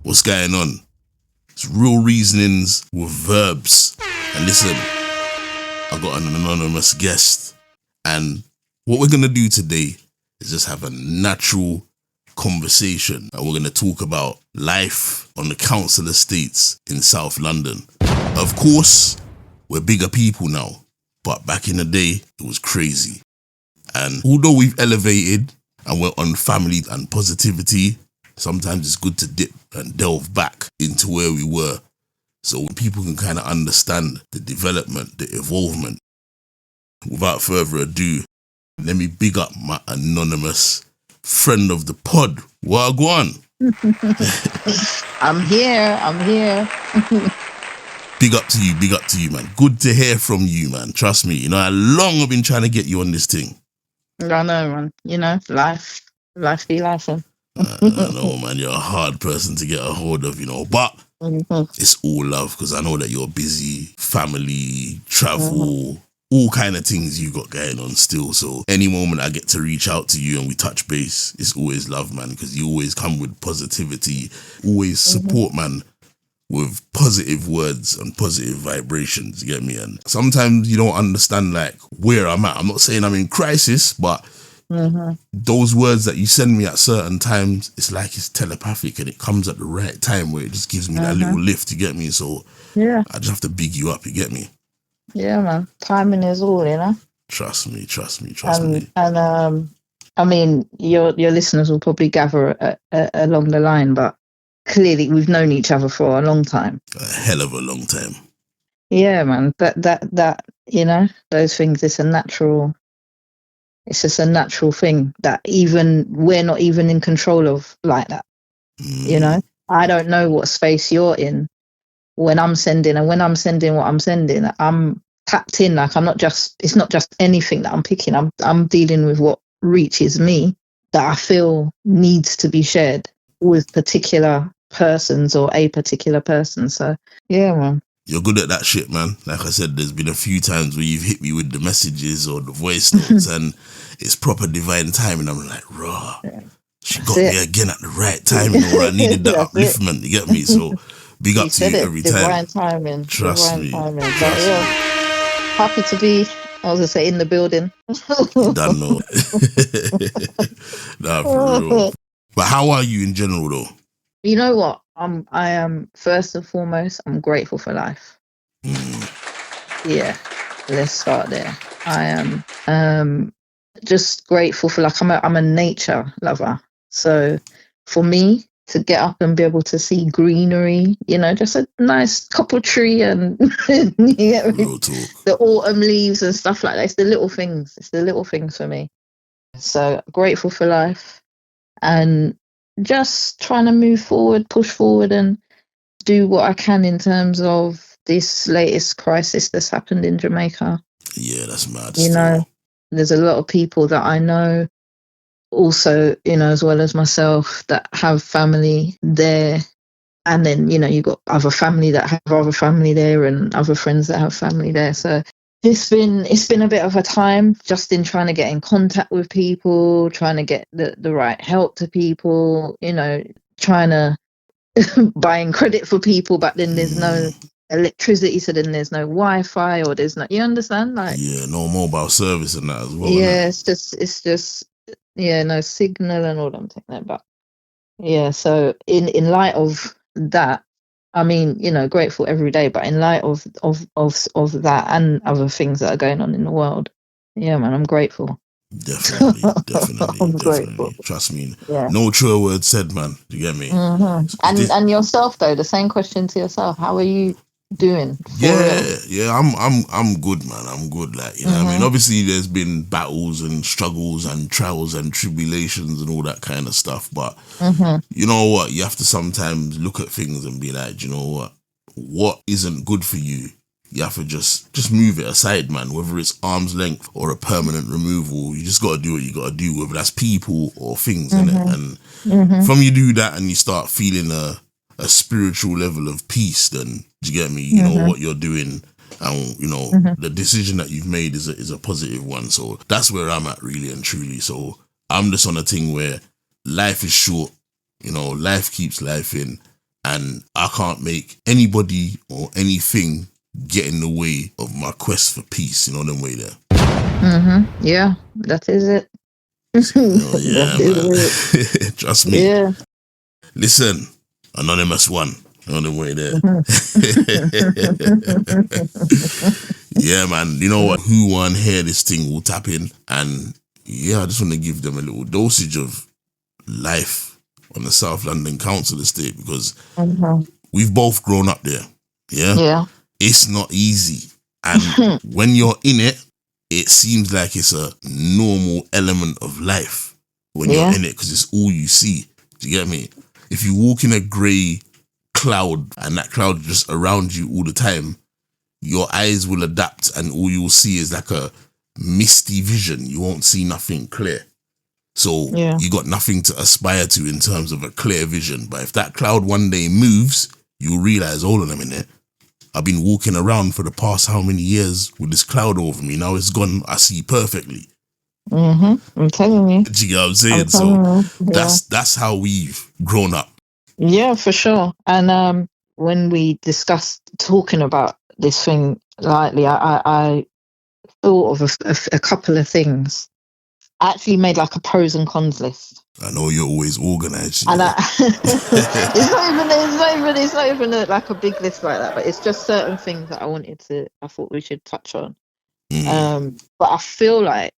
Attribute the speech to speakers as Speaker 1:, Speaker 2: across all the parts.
Speaker 1: What's going on? It's Real Reasonings with Verbz. And listen, I got an anonymous guest. And what we're going to do today is just have a natural conversation. And we're going to talk about life on the council estates in South London. Of course, we're bigger people now. But back in the day, it was crazy. And although we've elevated and we're on family and positivity, sometimes it's good to dip and delve back into where we were so people can kind of understand the development, the evolvement. Without further ado, let me big up my anonymous friend of the pod. Wagwan.
Speaker 2: I'm here.
Speaker 1: Big up to you, man. Good to hear from you, man. Trust me. You know how long I've been trying to get you on this thing.
Speaker 2: I know, man. You know, life be life.
Speaker 1: I know, man. You're a hard person to get a hold of, you know. But it's all love because I know that you're busy, family, travel, all kind of things you got going on still. So any moment I get to reach out to you and we touch base, it's always love, man, because you always come with positivity, always support, man, with positive words and positive vibrations, you get me? And sometimes you don't understand like where I'm at. I'm not saying I'm in crisis, but those words that you send me at certain times, it's like it's telepathic and it comes at the right time where it just gives me that little lift, you get me? So
Speaker 2: yeah,
Speaker 1: I just have to big you up, you get me?
Speaker 2: Yeah, man. Timing is all, you know.
Speaker 1: Trust me.
Speaker 2: And I mean, your listeners will probably gather along the line, but clearly we've known each other for a long time.
Speaker 1: A hell of a long time.
Speaker 2: Yeah, man. That you know, those things. It's just a natural thing that even we're not even in control of like that. You know, I don't know what space you're in when I'm sending, and when I'm sending what I'm sending, I'm tapped in. Like it's not just anything that I'm picking. I'm dealing with what reaches me that I feel needs to be shared with particular persons or a particular person. So yeah, man.
Speaker 1: You're good at that shit, man. Like I said, there's been a few times where you've hit me with the messages or the voice notes and it's proper divine timing. I'm like, raw. She got me again at the right time, you know, where I needed that upliftment, you get me? So big up to you every time.
Speaker 2: Divine timing.
Speaker 1: Trust me.
Speaker 2: Happy to be, I was going to say, in the building.
Speaker 1: Don't know. Nah, for real. But how are you in general, though?
Speaker 2: You know what? I am, first and foremost, I'm grateful for life. Yeah, let's start there. I am just grateful for, like, I'm a nature lover. So for me to get up and be able to see greenery, you know, just a nice couple tree and the autumn leaves and stuff like that. It's the little things. It's the little things for me. So grateful for life and just trying to move forward, push forward and do what I can in terms of this latest crisis that's happened in Jamaica.
Speaker 1: Yeah, that's mad.
Speaker 2: You know, there's a lot of people that I know also, you know, as well as myself, that have family there. And then, you know, you got other family that have other family there and other friends that have family there. So it's been a bit of a time just in trying to get in contact with people, trying to get the right help to people, you know, trying to buying credit for people, but then there's no electricity, so then there's no Wi-Fi or there's no, you understand? Like,
Speaker 1: yeah, no mobile service and that as well.
Speaker 2: Yeah, it's just yeah, no signal and all them things like that. Yeah, so in light of that, I mean, you know, grateful every day, but in light of that and other things that are going on in the world, yeah, man, I'm grateful.
Speaker 1: Definitely.
Speaker 2: Grateful.
Speaker 1: Trust me.
Speaker 2: Yeah.
Speaker 1: No truer word said, man. You get me?
Speaker 2: And yourself though, the same question to yourself. How are you doing?
Speaker 1: Yeah, I'm good, man. I'm good. Like, you know what I mean? Obviously there's been battles and struggles and trials and tribulations and all that kind of stuff. But you know what? You have to sometimes look at things and be like, you know what isn't good for you? You have to just move it aside, man. Whether it's arm's length or a permanent removal, you just got to do what you got to do, whether that's people or things, innit? And from you do that and you start feeling a spiritual level of peace, then, do you get me? You know what you're doing and, you know, the decision that you've made is a positive one. So that's where I'm at, really and truly. So I'm just on a thing where life is short, you know, life keeps life in. And I can't make anybody or anything get in the way of my quest for peace, you know, them way there.
Speaker 2: Yeah, that is it.
Speaker 1: Oh, yeah,
Speaker 2: That is
Speaker 1: man.
Speaker 2: it.
Speaker 1: Trust me.
Speaker 2: Yeah.
Speaker 1: Listen, Anonymous one, you know them way there. Yeah, man. You know what? Who want to hear this thing will tap in. And yeah, I just want to give them a little dosage of life on the South London Council estate, because we've both grown up there. Yeah?
Speaker 2: Yeah.
Speaker 1: It's not easy. And when you're in it, it seems like it's a normal element of life when you're in it, because it's all you see. Do you get me? If you walk in a grey cloud and that cloud is just around you all the time, your eyes will adapt and all you'll see is like a misty vision. You won't see nothing clear. So you got nothing to aspire to in terms of a clear vision. But if that cloud one day moves, you'll realize, hold on a minute, I've been walking around for the past how many years with this cloud over me. Now it's gone. I see perfectly.
Speaker 2: I'm telling you.
Speaker 1: Do you get what I'm saying? So that's how we've grown up. Yeah,
Speaker 2: for sure. And when we discussed talking about this thing lightly, I thought of a couple of things. I actually made like a pros and cons list.
Speaker 1: I know you're always organised.
Speaker 2: And it's not even like a big list like that, but it's just certain things that I thought we should touch on. But I feel like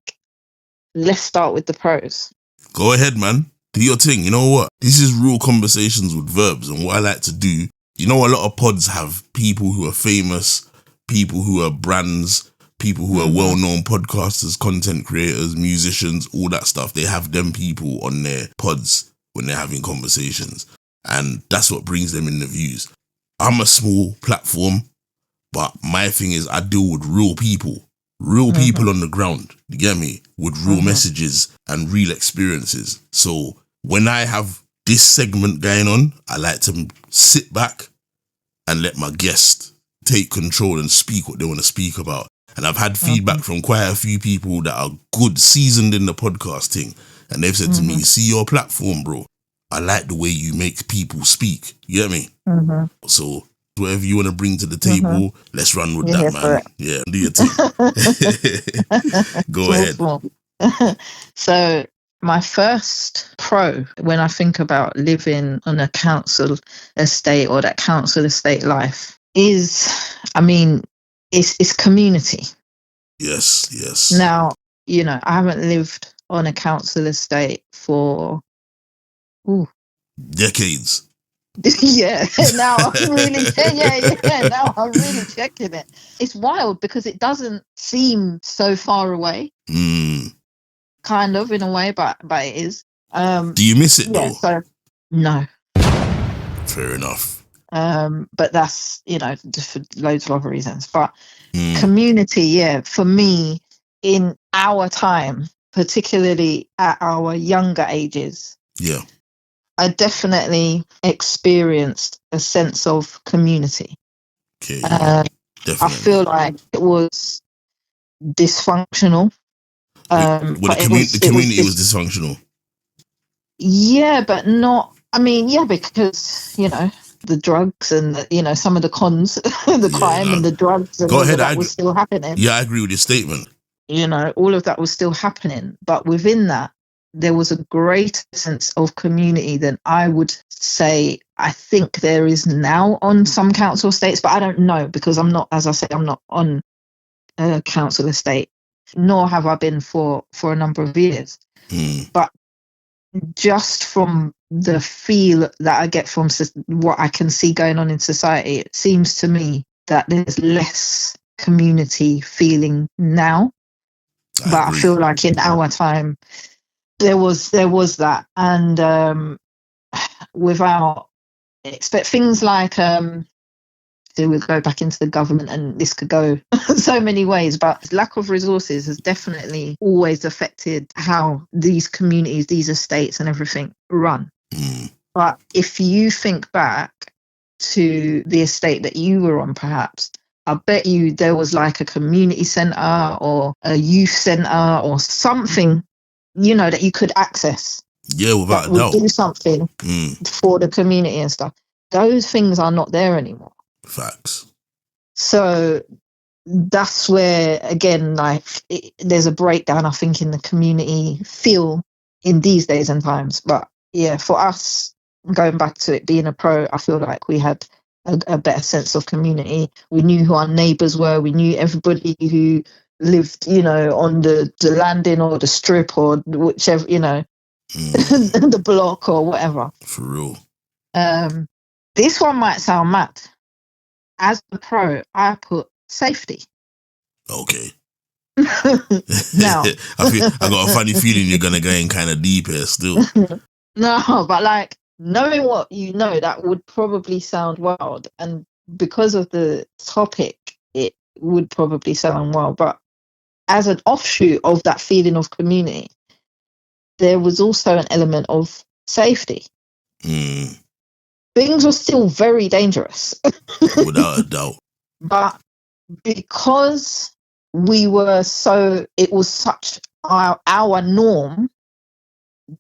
Speaker 2: let's start with the pros.
Speaker 1: Go ahead, man. Do your thing. You know what? This is real conversations with Verbz, and what I like to do, you know, a lot of pods have people who are famous, people who are brands, people who are well-known podcasters, content creators, musicians, all that stuff. They have them people on their pods when they're having conversations. And that's what brings them in the views. I'm a small platform, but my thing is I deal with real people on the ground, you get me? With real messages and real experiences. So when I have this segment going on, I like to sit back and let my guest take control and speak what they want to speak about. And I've had feedback from quite a few people that are good, seasoned in the podcasting. And they've said to me, see your platform, bro. I like the way you make people speak. You get me? So whatever you want to bring to the table, let's run with that, man. Yeah, do your thing. Go ahead.
Speaker 2: So my first pro when I think about living on a council estate or that council estate life is, it's community.
Speaker 1: Yes.
Speaker 2: Now, I haven't lived on a council estate for
Speaker 1: decades.
Speaker 2: Yeah. Now I'm really now I'm really checking it. It's wild because it doesn't seem so far away. Kind of in a way, but it is.
Speaker 1: Do you miss it though?
Speaker 2: So, no.
Speaker 1: Fair enough.
Speaker 2: But that's, just for loads of other reasons. But community, for me, in our time, particularly at our younger ages, I definitely experienced a sense of community.
Speaker 1: Okay. Definitely.
Speaker 2: I feel like it was dysfunctional.
Speaker 1: The community was dysfunctional.
Speaker 2: Yeah, but not. Because the drugs and some of the cons, the crime and the drugs and all of that was still happening.
Speaker 1: Yeah, I agree with your statement.
Speaker 2: All of that was still happening, but within that, there was a great sense of community than I would say I think there is now on some council estates, but I don't know because I'm not, as I said, I'm not on a council estate, nor have I been for a number of years. But just from the feel that I get from what I can see going on in society, it seems to me that there's less community feeling now. I feel like in our time, there was that, and without expect things like so we'll go back into the government, and this could go so many ways, but lack of resources has definitely always affected how these communities, these estates and everything run. But if you think back to the estate that you were on, perhaps, I bet you there was like a community centre or a youth centre or something, that you could access.
Speaker 1: Yeah, without a doubt.
Speaker 2: Do something for the community and stuff. those things are not there anymore.
Speaker 1: Facts.
Speaker 2: So that's where, again, like there's a breakdown, I think, in the community feel in these days and times. But yeah, for us, going back to it being a pro, I feel like we had a better sense of community. We knew who our neighbours were. We knew everybody who lived, on the landing or the strip or whichever, the block or whatever.
Speaker 1: For real.
Speaker 2: This one might sound mad. As a pro, I put safety.
Speaker 1: Okay.
Speaker 2: Now,
Speaker 1: I got a funny feeling you're gonna go in kind of deep here still.
Speaker 2: No, but like knowing what you know, that would probably sound wild, and because of the topic, it would probably sound wild. But as an offshoot of that feeling of community, there was also an element of safety. Things were still very dangerous,
Speaker 1: without a doubt.
Speaker 2: But because we were it was such our norm,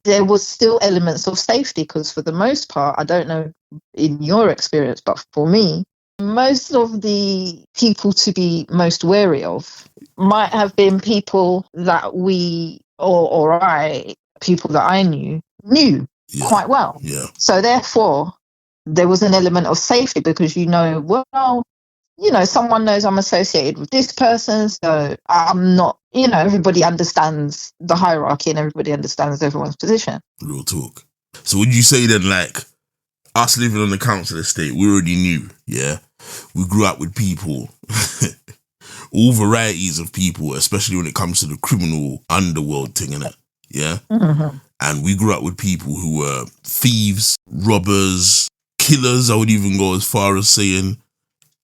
Speaker 2: there was still elements of safety, because for the most part, I don't know in your experience, but for me, most of the people to be most wary of might have been people that people that I knew quite well.
Speaker 1: Yeah.
Speaker 2: So therefore, there was an element of safety, because someone knows I'm associated with this person, so I'm not, everybody understands the hierarchy and everybody understands everyone's position.
Speaker 1: Real talk. So would you say then, like, us living on the council estate, we already knew, yeah? We grew up with people, all varieties of people, especially when it comes to the criminal underworld thing, innit? Yeah?
Speaker 2: Mm-hmm.
Speaker 1: And we grew up with people who were thieves, robbers, killers, I would even go as far as saying.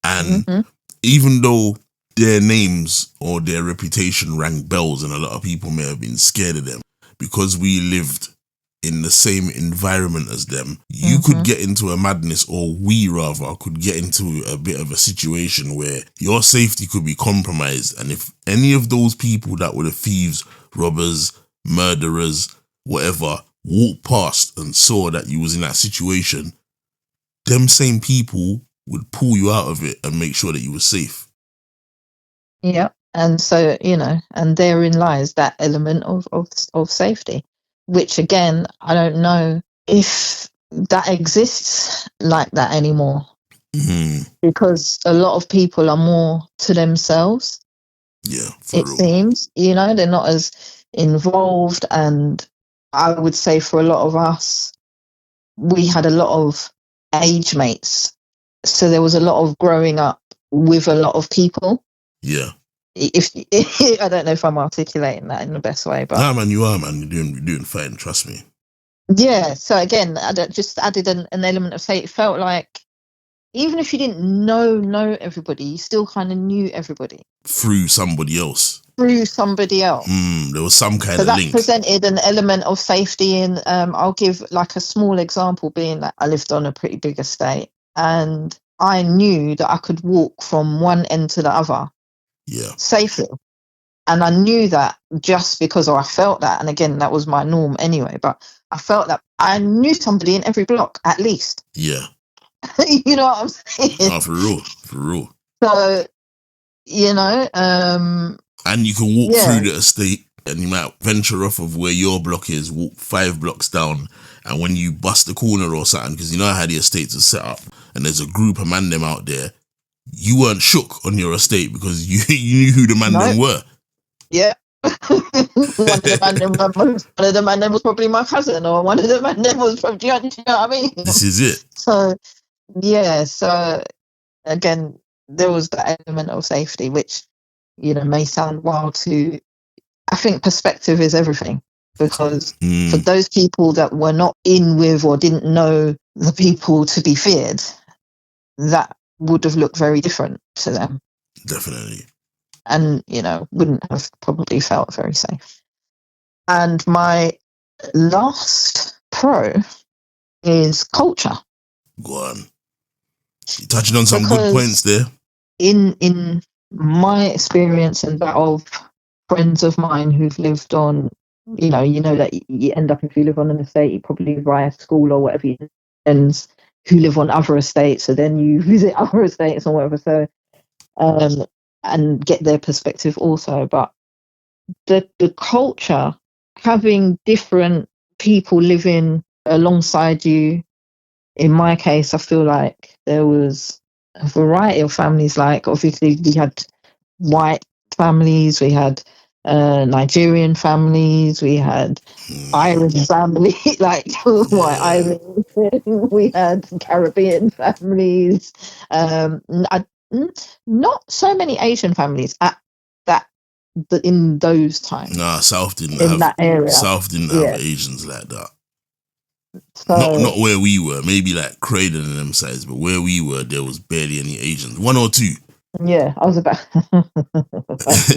Speaker 1: And even though their names or their reputation rang bells and a lot of people may have been scared of them, because we lived in the same environment as them, you could get into a madness, or we rather could get into a bit of a situation where your safety could be compromised. And if any of those people that were the thieves, robbers, murderers, whatever, walked past and saw that you was in that situation, them same people would pull you out of it and make sure that you were safe.
Speaker 2: Yeah. And so, and therein lies that element of safety, which again, I don't know if that exists like that anymore. Because a lot of people are more to themselves.
Speaker 1: Yeah,
Speaker 2: it seems, they're not as involved. And I would say for a lot of us, we had a lot of age mates. So there was a lot of growing up with a lot of people.
Speaker 1: Yeah.
Speaker 2: If I don't know if I'm articulating that in the best way, but
Speaker 1: nah, man, you are, man. You're doing fine. Trust me.
Speaker 2: Yeah. So again, I just added an element of it felt like even if you didn't know everybody, you still kind of knew everybody
Speaker 1: through somebody else.
Speaker 2: There was
Speaker 1: some kind of link. So
Speaker 2: that presented an element of safety. And I'll give like a small example, being that I lived on a pretty big estate, and I knew that I could walk from one end to the other safely. And I knew that just because, or I felt that, and again, that was my norm anyway, but I felt that I knew somebody in every block at least.
Speaker 1: Yeah.
Speaker 2: You know what I'm saying?
Speaker 1: Oh, for real.
Speaker 2: So,
Speaker 1: and you can walk through the estate, and you might venture off of where your block is, walk 5 blocks down, and when you bust the corner or something, because you know how the estates are set up, and there's a group of man them out there, you weren't shook on your estate because you knew who the man them were.
Speaker 2: Yeah. one of the man them was probably my cousin, or one of the man them was from, do you know what I mean?
Speaker 1: This is it.
Speaker 2: So, so again, there was that element of safety, which, may sound wild to, I think perspective is everything, because for those people that were not in with or didn't know the people to be feared, that would have looked very different to them.
Speaker 1: Definitely.
Speaker 2: And, wouldn't have probably felt very safe. And my last pro is culture.
Speaker 1: Go on. You're touching on some good points there.
Speaker 2: In my experience and that of friends of mine who've lived on, you know that you end up, if you live on an estate, you probably live via school or whatever, and who live on other estates, so then you visit other estates and whatever, so and get their perspective also. But the culture, having different people living alongside you, in my case, I feel like there was a variety of families. Like, obviously, we had white families, we had Nigerian families, we had Irish family, like white Irish. We had Caribbean families. Not so many Asian families at that in those times.
Speaker 1: Nah, South didn't
Speaker 2: in
Speaker 1: have
Speaker 2: that area.
Speaker 1: South didn't
Speaker 2: Yeah.
Speaker 1: have Asians like that.
Speaker 2: So
Speaker 1: Not where we were. Maybe like Croydon and them sides, but where we were, there was barely any Asians. One or two.
Speaker 2: yeah, I was about to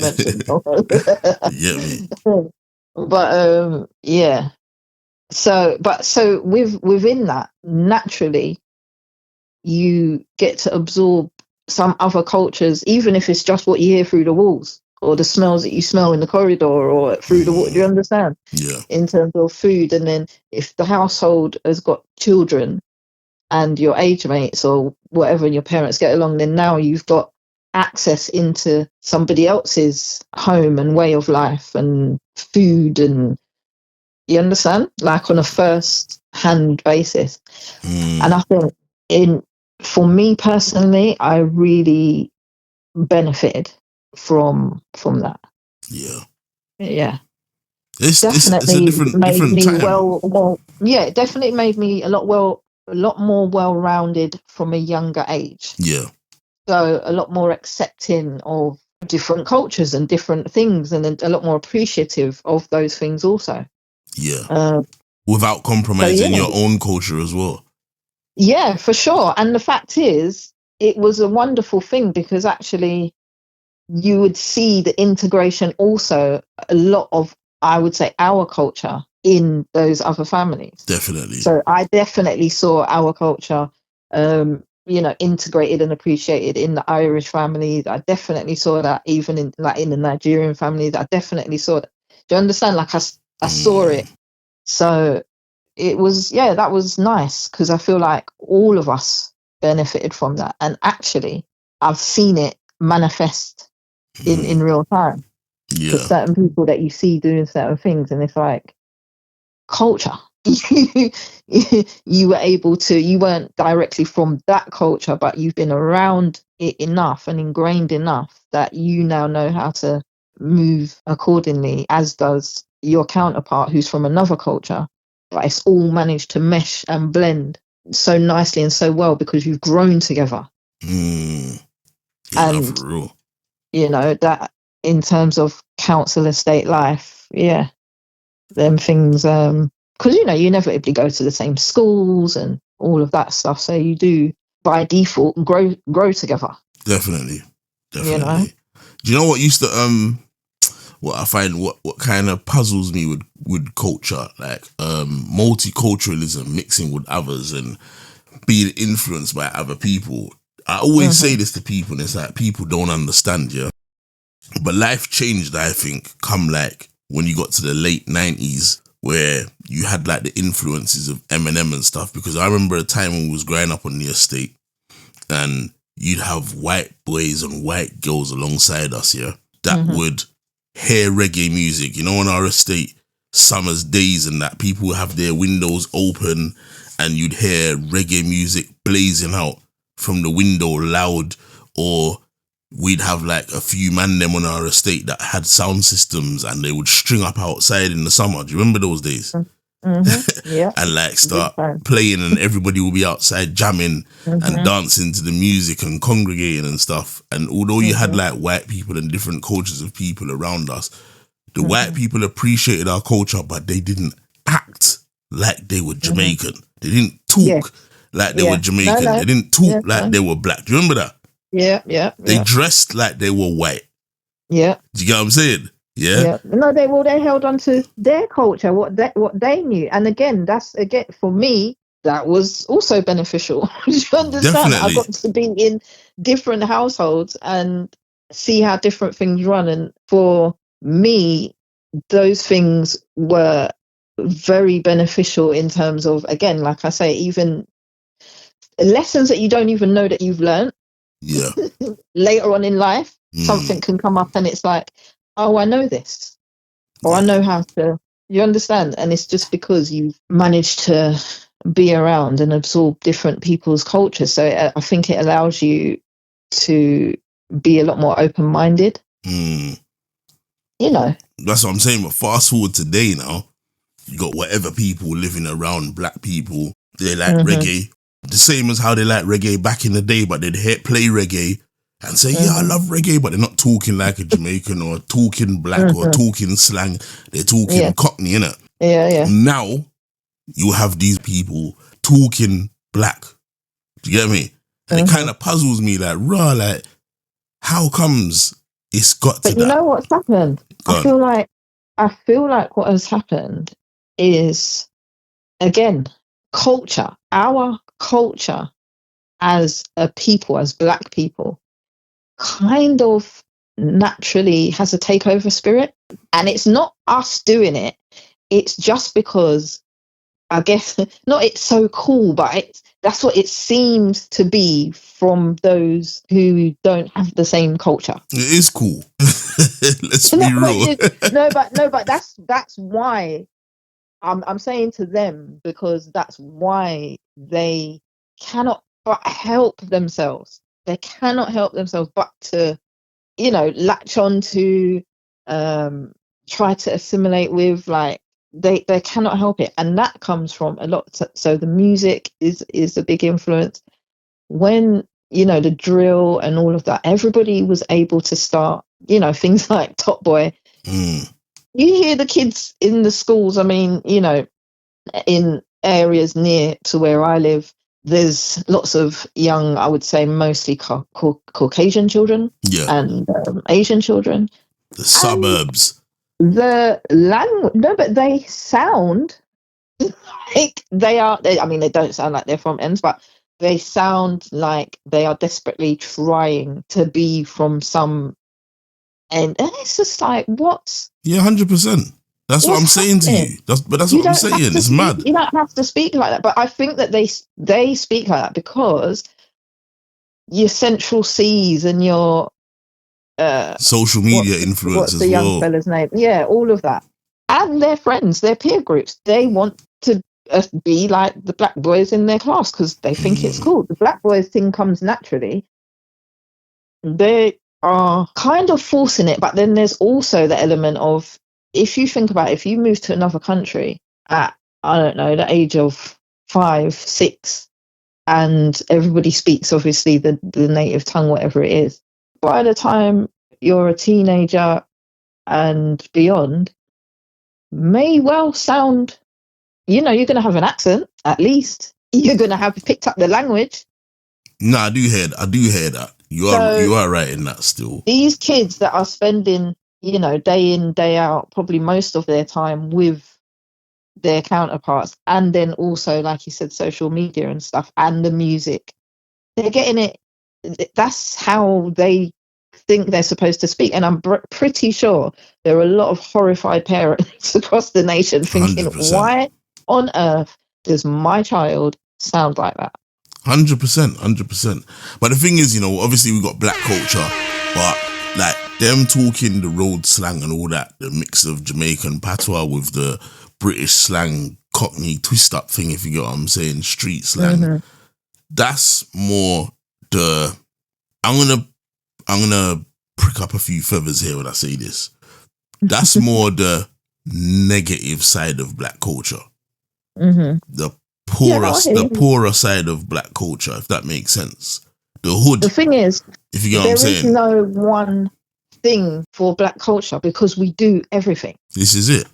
Speaker 2: mention.
Speaker 1: You get me?
Speaker 2: But yeah. So within that, naturally, you get to absorb some other cultures, even if it's just what you hear through the walls or the smells that you smell in the corridor or through the wall. Do you understand?
Speaker 1: Yeah.
Speaker 2: In terms of food, and then if the household has got children and your age mates or whatever, and your parents get along, then now you've got access into somebody else's home and way of life and food, and you understand, like on a first hand basis. And I think for me personally, I really benefited from that. Yeah.
Speaker 1: It's
Speaker 2: Definitely
Speaker 1: a different
Speaker 2: made me
Speaker 1: time.
Speaker 2: it definitely made me a lot more well-rounded from a younger age.
Speaker 1: Yeah.
Speaker 2: So a lot more accepting of different cultures and different things, and then a lot more appreciative of those things also.
Speaker 1: Yeah. Without compromising your own culture as well.
Speaker 2: Yeah, for sure. And the fact is, it was a wonderful thing because actually you would see the integration also, a lot of, I would say, our culture in those other families.
Speaker 1: Definitely.
Speaker 2: So I definitely saw our culture, integrated and appreciated in the Irish families. I definitely saw that even in the Nigerian families. I definitely saw that. Do you understand? Like I saw it. So it was, that was nice because I feel like all of us benefited from that. And actually, I've seen it manifest in real time.
Speaker 1: Yeah.
Speaker 2: For certain people that you see doing certain things, and it's like culture. You weren't directly from that culture, but you've been around it enough and ingrained enough that you now know how to move accordingly, as does your counterpart who's from another culture. But it's all managed to mesh and blend so nicely and so well because you've grown together.
Speaker 1: Yeah,
Speaker 2: and
Speaker 1: for real.
Speaker 2: That in terms of council estate life, them things, because you inevitably go to the same schools and all of that stuff, so you do by default grow together.
Speaker 1: Definitely. Do you know what used to what I find what kind of puzzles me with culture, like multiculturalism, mixing with others and being influenced by other people. I always say this to people, and it's like people don't understand, but life changed, I think, come like when you got to the late 90s, where you had like the influences of Eminem and stuff. Because I remember a time when we was growing up on the estate, and you'd have white boys and white girls alongside us, that would hear reggae music. On our estate, summer's days and that, people would have their windows open and you'd hear reggae music blazing out from the window loud, or we'd have like a few man them on our estate that had sound systems and they would string up outside in the summer. Do you remember those days?
Speaker 2: Yeah.
Speaker 1: And like start playing, and everybody will be outside jamming and dancing to the music and congregating and stuff. And although you had like white people and different cultures of people around us, the white people appreciated our culture, but they didn't act like they were Jamaican. They didn't talk like they were Jamaican. No. They didn't talk like they were black. Do you remember that?
Speaker 2: Yeah.
Speaker 1: They dressed like they were white.
Speaker 2: Yeah.
Speaker 1: Do you get what I'm saying? Yeah.
Speaker 2: No, they held on to their culture, what they knew. And again, for me, that was also beneficial. Do you understand?
Speaker 1: Definitely.
Speaker 2: I got to be in different households and see how different things run. And for me, those things were very beneficial in terms of, again, like I say, even lessons that you don't even know that you've learned.
Speaker 1: Yeah.
Speaker 2: Later on in life, something can come up and it's like, oh, I know this, or I know how to. You understand? And it's just because you've managed to be around and absorb different people's cultures. So I think it allows you to be a lot more open-minded. You know.
Speaker 1: That's what I'm saying. But fast forward today now, you got whatever people living around black people. They like reggae. The same as how they like reggae back in the day, but they'd play reggae and say, yeah, I love reggae, but they're not talking like a Jamaican or talking black or talking slang. They're talking Cockney, innit?
Speaker 2: Yeah.
Speaker 1: Now, you have these people talking black. Do you get me? And it kind of puzzles me, like, how comes it's got to that?
Speaker 2: But you know what's happened? I feel like what has happened is, again, culture. Our culture as a people, as black people, kind of naturally has a takeover spirit. And it's not us doing it. It's just because, I guess, not it's so cool, but that's what it seems to be from those who don't have the same culture.
Speaker 1: It is cool. Let's be real.
Speaker 2: But that's why I'm saying to them, because that's why they cannot but help themselves. They cannot help themselves but to, latch on to, try to assimilate with, like, they cannot help it. And that comes from a lot. So the music is a big influence. When, the drill and all of that, everybody was able to start, things like Top Boy. You hear the kids in the schools. I mean, in areas near to where I live, there's lots of young, I would say mostly Caucasian children and Asian children.
Speaker 1: The suburbs.
Speaker 2: The language, no, but they sound like they are. They don't sound like they're from ends, but they sound like they are desperately trying to be from some end. And it's just like, what?
Speaker 1: Yeah, 100%. That's what I'm saying to you. That's what I'm saying. It's mad.
Speaker 2: You don't have to speak like that. But I think that they speak like that because your Central C's and your
Speaker 1: social media influence
Speaker 2: what's
Speaker 1: as
Speaker 2: the young
Speaker 1: well.
Speaker 2: fella's name? Yeah, all of that. And their friends, their peer groups, they want to be like the black boys in their class because they think it's cool. The black boys thing comes naturally. They are kind of forcing it, but then there's also the element of, if you think about it, if you move to another country at, I don't know, the age of 5, 6, and everybody speaks, obviously, the native tongue, whatever it is, by the time you're a teenager and beyond, may well sound, you're going to have an accent, at least. You're going to have picked up the language.
Speaker 1: No, I do hear that. You are right in that still.
Speaker 2: These kids that are spending, day in, day out, probably most of their time with their counterparts, and then also, like you said, social media and stuff, and the music, they're getting it. That's how they think they're supposed to speak. And I'm pretty sure there are a lot of horrified parents across the nation thinking,
Speaker 1: 100%.
Speaker 2: Why on earth does my child sound like that?
Speaker 1: 100%. But the thing is, obviously we got black culture, but like them talking the road slang and all that, the mix of Jamaican patois with the British slang, Cockney twist up thing, if you get what I'm saying, street slang. That's more the, I'm gonna prick up a few feathers here when I say this. That's more the negative side of black culture. The poorer side of black culture, if that makes sense. The hood.
Speaker 2: The thing is,
Speaker 1: if you get what I'm saying,
Speaker 2: there is no one thing for black culture because we do everything.
Speaker 1: This is it.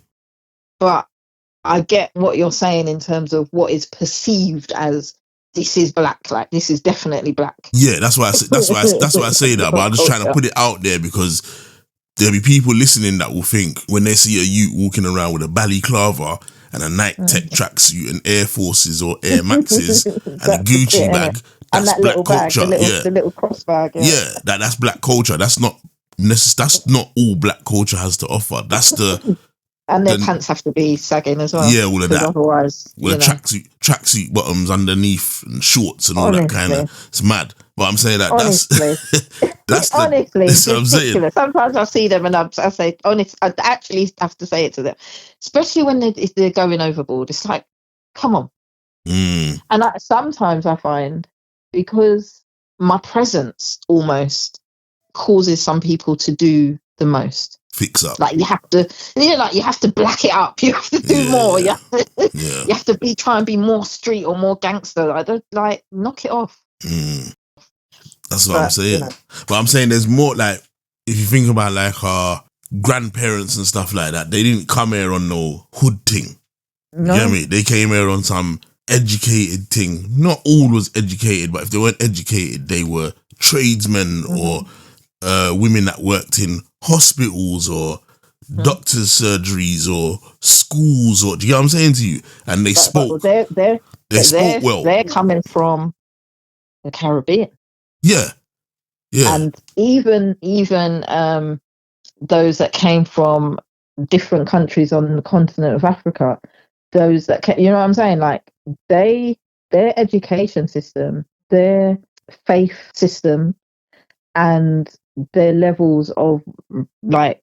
Speaker 2: But I get what you're saying in terms of what is perceived as, this is black, like this is definitely black.
Speaker 1: Yeah, that's why I say that. But I'm just trying to put it out there because there'll be people listening that will think when they see a youth walking around with a balaclava and a Nike Tech tracksuit and Air Forces or Air Maxes and a Gucci bag, that's black culture.
Speaker 2: The little cross bag.
Speaker 1: Yeah, that's black culture. That's not all black culture has to offer. That's the
Speaker 2: And their
Speaker 1: then
Speaker 2: pants have to be sagging as well.
Speaker 1: yeah, all of
Speaker 2: Because
Speaker 1: that.
Speaker 2: otherwise,
Speaker 1: With tracksuit bottoms underneath and shorts and all that kind
Speaker 2: honestly,
Speaker 1: of. It's mad. But I'm saying that
Speaker 2: honestly,
Speaker 1: that's
Speaker 2: honestly,
Speaker 1: that's what I'm saying.
Speaker 2: ridiculous. Sometimes I see them and I say, honest, I actually have to say it to them, especially when they're going overboard. It's like, come on. And sometimes I find, because my presence almost causes some people to do the most.
Speaker 1: Fix up.
Speaker 2: Like you have to black it up. You have to do more. You have to try and be more street or more gangster. I don't knock it off.
Speaker 1: That's what I'm saying. But I'm saying there's more, like, if you think about like our grandparents and stuff like that, they didn't come here on no hood thing.
Speaker 2: No.
Speaker 1: You know what I mean? They came here on some educated thing. Not all was educated, but if they weren't educated, they were tradesmen or women that worked in hospitals or doctors' surgeries or schools, or do you know what I'm saying to you? And they spoke. They spoke well.
Speaker 2: They're coming from the Caribbean.
Speaker 1: Yeah.
Speaker 2: And even those that came from different countries on the continent of Africa, those that you know what I'm saying, like their education system, their faith system, and their levels of like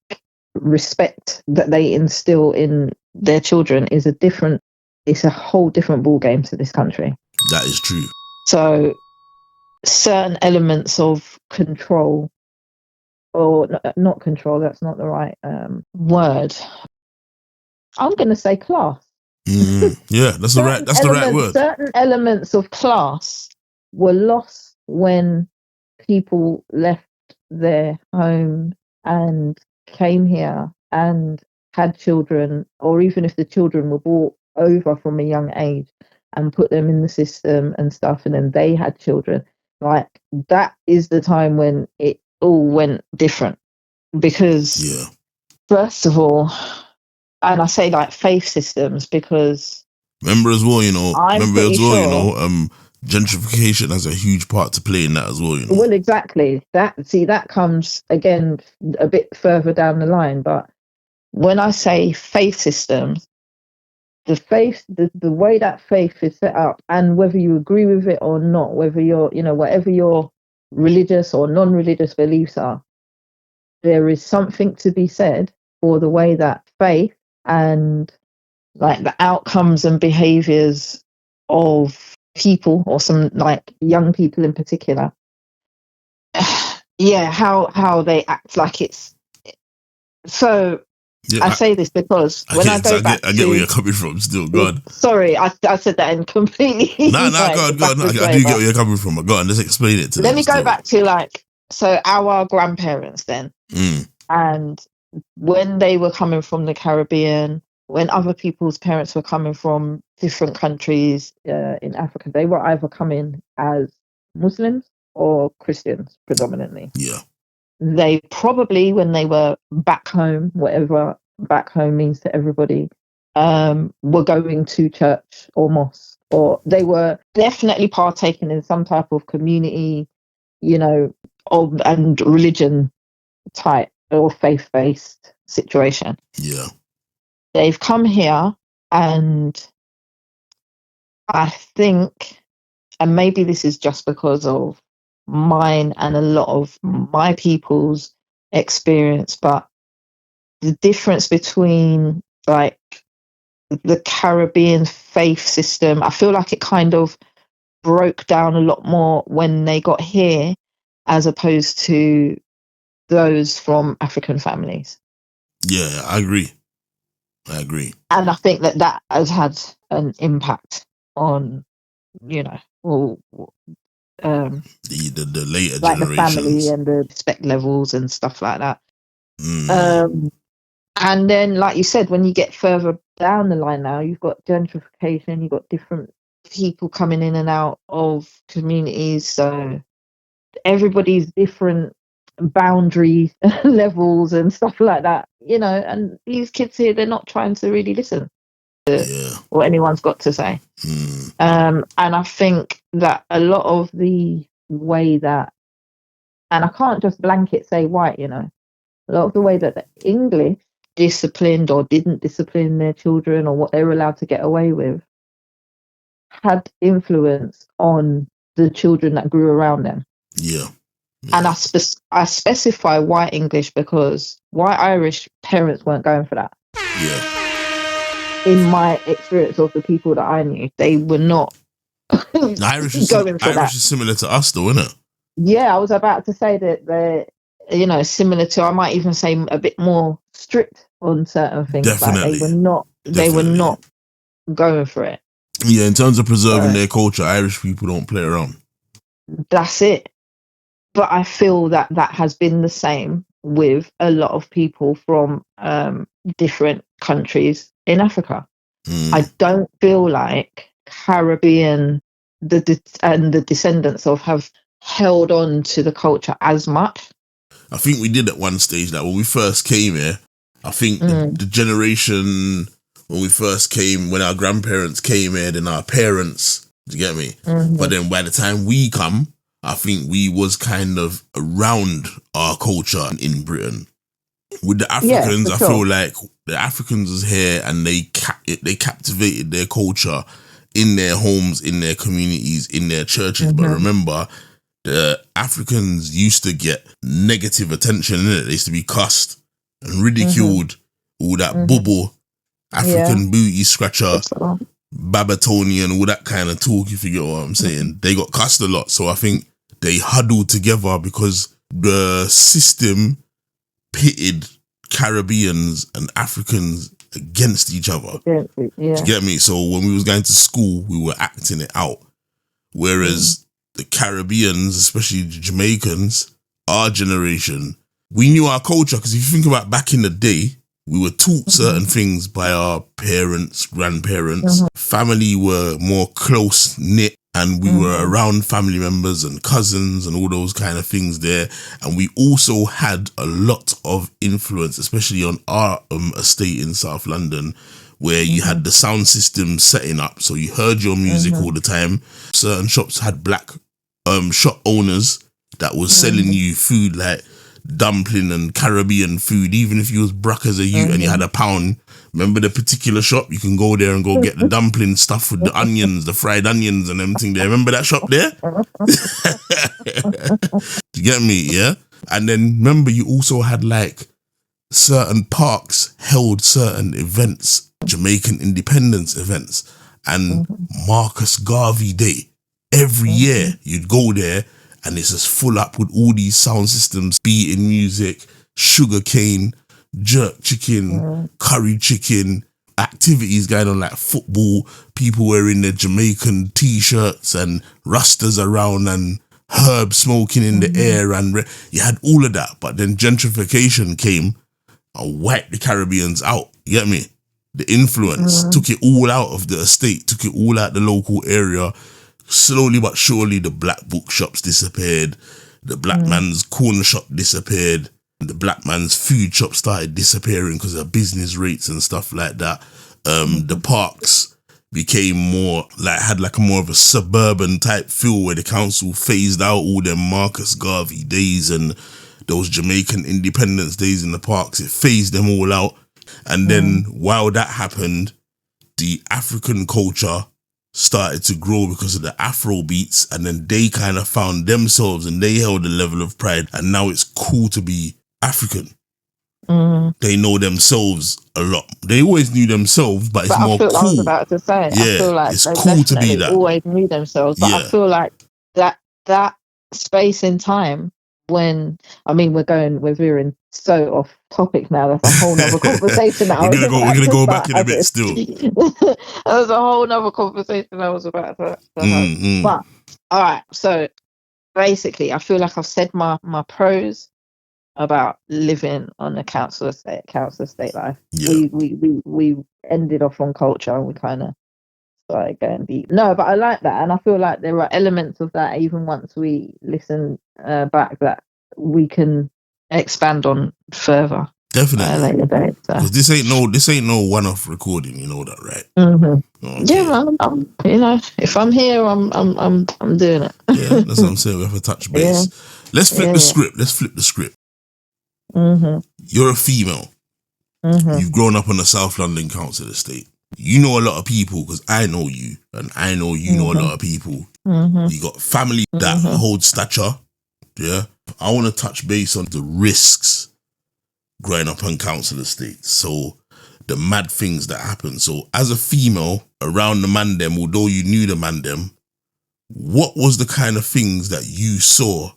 Speaker 2: respect that they instill in their children it's a whole different ball game to this country.
Speaker 1: That is true.
Speaker 2: So certain elements of control, or not control, that's not the right word. I'm going to say class.
Speaker 1: Yeah, that's the right word.
Speaker 2: Certain elements of class were lost when people left their home and came here and had children, or even if the children were brought over from a young age and put them in the system and stuff, and then they had children. Like that is the time when it all went different, because first of all, and I say like faith systems, because
Speaker 1: remember as well, gentrification has a huge part to play in that as well, you know.
Speaker 2: Well, exactly. That comes again a bit further down the line. But when I say faith systems, the way that faith is set up, and whether you agree with it or not, whether you're, whatever your religious or non-religious beliefs are, there is something to be said for the way that faith and like the outcomes and behaviors of people, or some like young people in particular, how they act, like it's so. I say this because I get
Speaker 1: where you're coming from. Still, God.
Speaker 2: Sorry, I said that in completely.
Speaker 1: No, God. No, I do get where you're coming from. Go on, let's explain it to them.
Speaker 2: Let me go back to our grandparents then, and when they were coming from the Caribbean, when other people's parents were coming from different countries in Africa, they were either coming as Muslims or Christians predominantly.
Speaker 1: Yeah.
Speaker 2: They probably, when they were back home, whatever back home means to everybody, were going to church or mosque, or they were definitely partaking in some type of community, and religion type or faith-based situation.
Speaker 1: Yeah.
Speaker 2: They've come here, and I think, and maybe this is just because of mine and a lot of my people's experience, but the difference between like the Caribbean faith system, I feel like it kind of broke down a lot more when they got here as opposed to those from African families.
Speaker 1: Yeah, I agree.
Speaker 2: And I think that has had an impact on,
Speaker 1: the later
Speaker 2: like
Speaker 1: generations,
Speaker 2: the family and the respect levels and stuff like that. And then, like you said, when you get further down the line now, you've got gentrification, you've got different people coming in and out of communities, so everybody's different boundary levels and stuff like that, and these kids here, they're not trying to really listen to what anyone's got to say. And I think that a lot of the way that, and I can't just blanket say white, a lot of the way that the English disciplined or didn't discipline their children, or what they were allowed to get away with, had influence on the children that grew around them.
Speaker 1: Yeah.
Speaker 2: And I specify white English because white Irish parents weren't going for that.
Speaker 1: Yeah.
Speaker 2: In my experience of the people that I knew, they were not
Speaker 1: Irish is similar to us, though, isn't it?
Speaker 2: Yeah, I was about to say that they're, similar to, I might even say a bit more strict on certain things.
Speaker 1: Definitely.
Speaker 2: Like they were not going for it.
Speaker 1: Yeah, in terms of preserving their culture, Irish people don't play around.
Speaker 2: That's it. But I feel that has been the same with a lot of people from different countries in Africa. I don't feel like Caribbean and the descendants of have held on to the culture as much.
Speaker 1: I think we did at one stage, like when we first came here. I think the generation when we first came, when our grandparents came here, then our parents, do you get me? But then by the time we come, I think we was kind of around our culture in Britain. With the Africans, I feel like the Africans was here and they captivated their culture in their homes, in their communities, in their churches. But remember, the Africans used to get negative attention, innit? They used to be cussed and ridiculed. All that bubble, African booty scratcher, Babatonian, all that kind of talk, if you get what I'm saying. They got cussed a lot. So I think they huddled together because the system pitted Caribbeans and Africans against each other. Do you get me? So when we was going to school, we were acting it out. Whereas the Caribbeans, especially the Jamaicans, our generation, we knew our culture, because if you think about back in the day, we were taught certain things by our parents, grandparents. Family were more close-knit, and we were around family members and cousins and all those kind of things there. And we also had a lot of influence, especially on our estate in South London, where you had the sound system setting up. So you heard your music all the time. Certain shops had black shop owners that was selling you food like dumpling and Caribbean food, even if you was broke as a youth and you had £1. Remember the particular shop? You can go there and go get the dumpling stuff with the onions, the fried onions and everything there. Remember that shop there? You get me, yeah? And then remember, you also had like certain parks held certain events, Jamaican independence events and Marcus Garvey Day. Every year you'd go there and it's just full up with all these sound systems, beating music, sugar cane, jerk chicken, curry chicken, activities going on like football, people wearing their Jamaican t-shirts and rastas around and herb smoking in the air, and you had all of that. But then gentrification came and wiped the Caribbeans out. You get me? The influence took it all out of the estate, took it all out the local area. Slowly but surely, the black bookshops disappeared. The black man's corner shop disappeared. The black man's food shop started disappearing because of business rates and stuff like that. The parks became more like, had like a more of a suburban type feel, where the council phased out all them Marcus Garvey days and those Jamaican independence days in the parks. It phased them all out. And then while that happened, the African culture started to grow because of the Afro beats, and then they kind of found themselves and they held a level of pride, and now it's cool to be African. They know themselves a lot. They always knew themselves, but it's more cool. I was about to say,
Speaker 2: yeah, I feel like
Speaker 1: it's cool to be that.
Speaker 2: Always knew themselves, but I feel like that space in time when, I mean, we're veering so off topic now. That's a whole nother conversation.
Speaker 1: We're gonna go back in a bit still.
Speaker 2: That was a whole nother conversation I was about to have. But all right, so basically, I feel like I've said my pros about living on a council estate life. Yeah. We ended off on culture and we kind of started going deep. No, but I like that, and I feel like there are elements of that even once we listen back that we can expand on further.
Speaker 1: Definitely.
Speaker 2: Later date.
Speaker 1: Because this ain't no one-off recording, you know that, right? Okay.
Speaker 2: Yeah, I'm if I'm here, I'm doing it.
Speaker 1: Yeah, that's what I'm saying. We have to touch base. Yeah. Let's flip the script. You're a female. You've grown up on a South London council estate. You know a lot of people because I know you, and I know you know a lot of people. You got family that hold stature. Yeah, I want to touch base on the risks growing up on council estates. So the mad things that happen. So as a female around the man them, although you knew the man them, what was the kind of things that you saw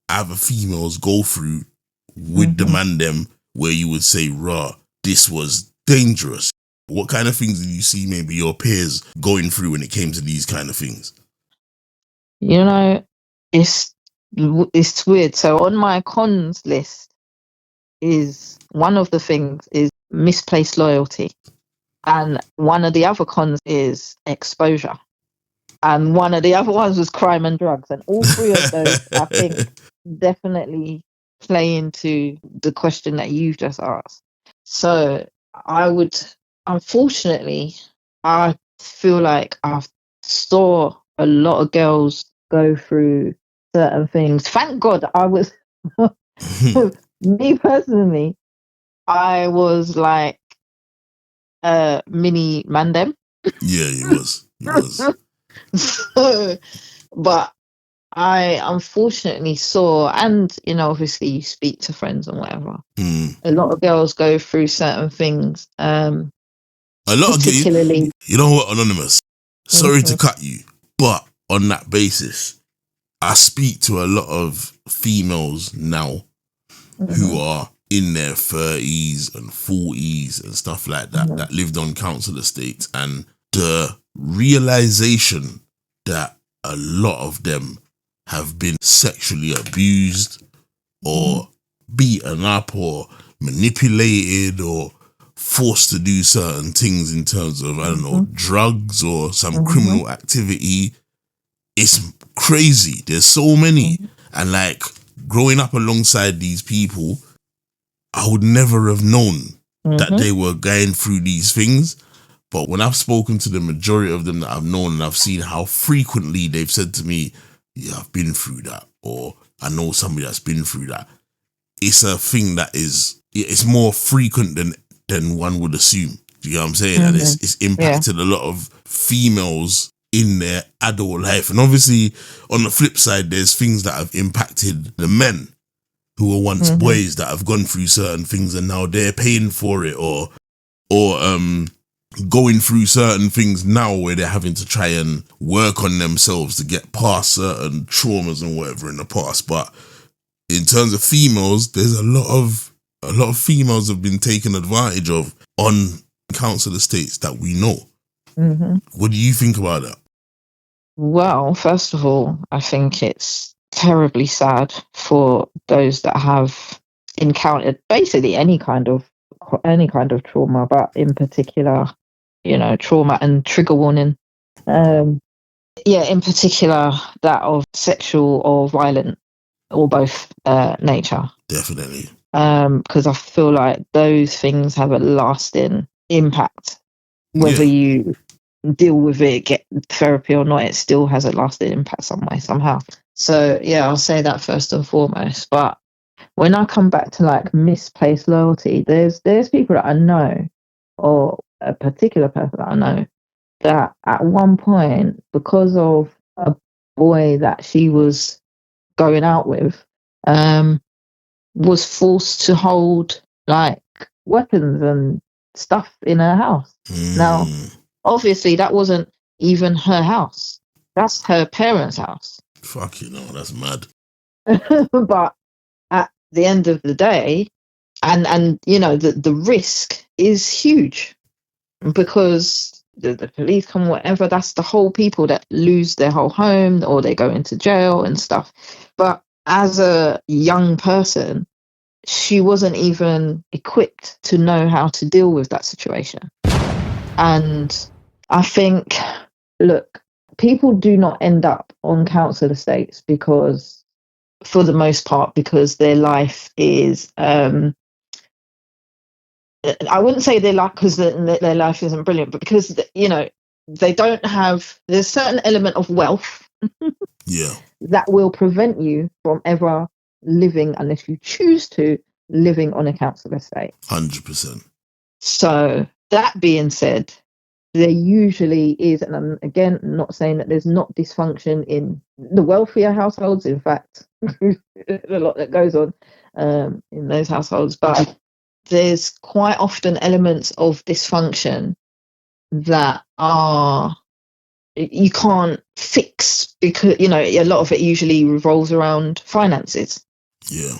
Speaker 1: other females go through with the man them where you would say, rah, this was dangerous? What kind of things did you see maybe your peers going through when it came to these kind of things?
Speaker 2: You know, it's weird. So on my cons list is one of the things is misplaced loyalty. And one of the other cons is exposure. And one of the other ones was crime and drugs. And all three of those, I think, definitely play into the question that you've just asked. So unfortunately, I feel like I saw a lot of girls go through certain things. Thank God me personally, I was like a mini mandem.
Speaker 1: Yeah, he was.
Speaker 2: So, but I unfortunately saw, and obviously you speak to friends and whatever. A lot of girls go through certain things.
Speaker 1: A lot
Speaker 2: particularly,
Speaker 1: of you know what, Anonymous? Sorry to cut you, but on that basis, I speak to a lot of females now who are in their 30s and 40s and stuff like that, that lived on council estates, and the realization that a lot of them have been sexually abused or beaten up or manipulated or forced to do certain things in terms of, I don't know, drugs or some criminal activity. It's crazy. There's so many. And like growing up alongside these people, I would never have known that they were going through these things. But when I've spoken to the majority of them that I've known, and I've seen how frequently they've said to me, yeah, I've been through that, or I know somebody that's been through that. It's a thing that it's more frequent than one would assume. Do you know what I'm saying? And it's impacted a lot of females in their adult life. And obviously, on the flip side, there's things that have impacted the men who were once boys that have gone through certain things and now they're paying for it, or going through certain things now where they're having to try and work on themselves to get past certain traumas and whatever in the past. But in terms of females, there's a lot of females have been taken advantage of on council estates that we know. What do you think about that?
Speaker 2: Well, first of all, I think it's terribly sad for those that have encountered basically any kind of trauma, but in particular, trauma and trigger warning. In particular, that of sexual or violent or both nature.
Speaker 1: Definitely.
Speaker 2: Because I feel like those things have a lasting impact. Whether you deal with it, get therapy or not, it still has a lasting impact some way, somehow. So, I'll say that first and foremost. But when I come back to like misplaced loyalty, there's people that I know, or a particular person that I know, that at one point, because of a boy that she was going out with, was forced to hold like weapons and stuff in her house. Now, obviously, that wasn't even her house. That's her parents' house.
Speaker 1: Fuck, that's mad.
Speaker 2: But at the end of the day, and the risk is huge, because the police come, whatever, that's the whole people that lose their whole home or they go into jail and stuff. But as a young person, she wasn't even equipped to know how to deal with that situation. And I think, look, people do not end up on council estates because, for the most part, because their life is, I wouldn't say their life because their life isn't brilliant, but because, they don't have, there's a certain element of wealth that will prevent you from ever living, unless you choose to, living on a council estate.
Speaker 1: 100%.
Speaker 2: So that being said, there usually is, and I'm again not saying that there's not dysfunction in the wealthier households. In fact, there's a lot that goes on in those households, but there's quite often elements of dysfunction that are you can't fix because a lot of it usually revolves around finances.
Speaker 1: Yeah.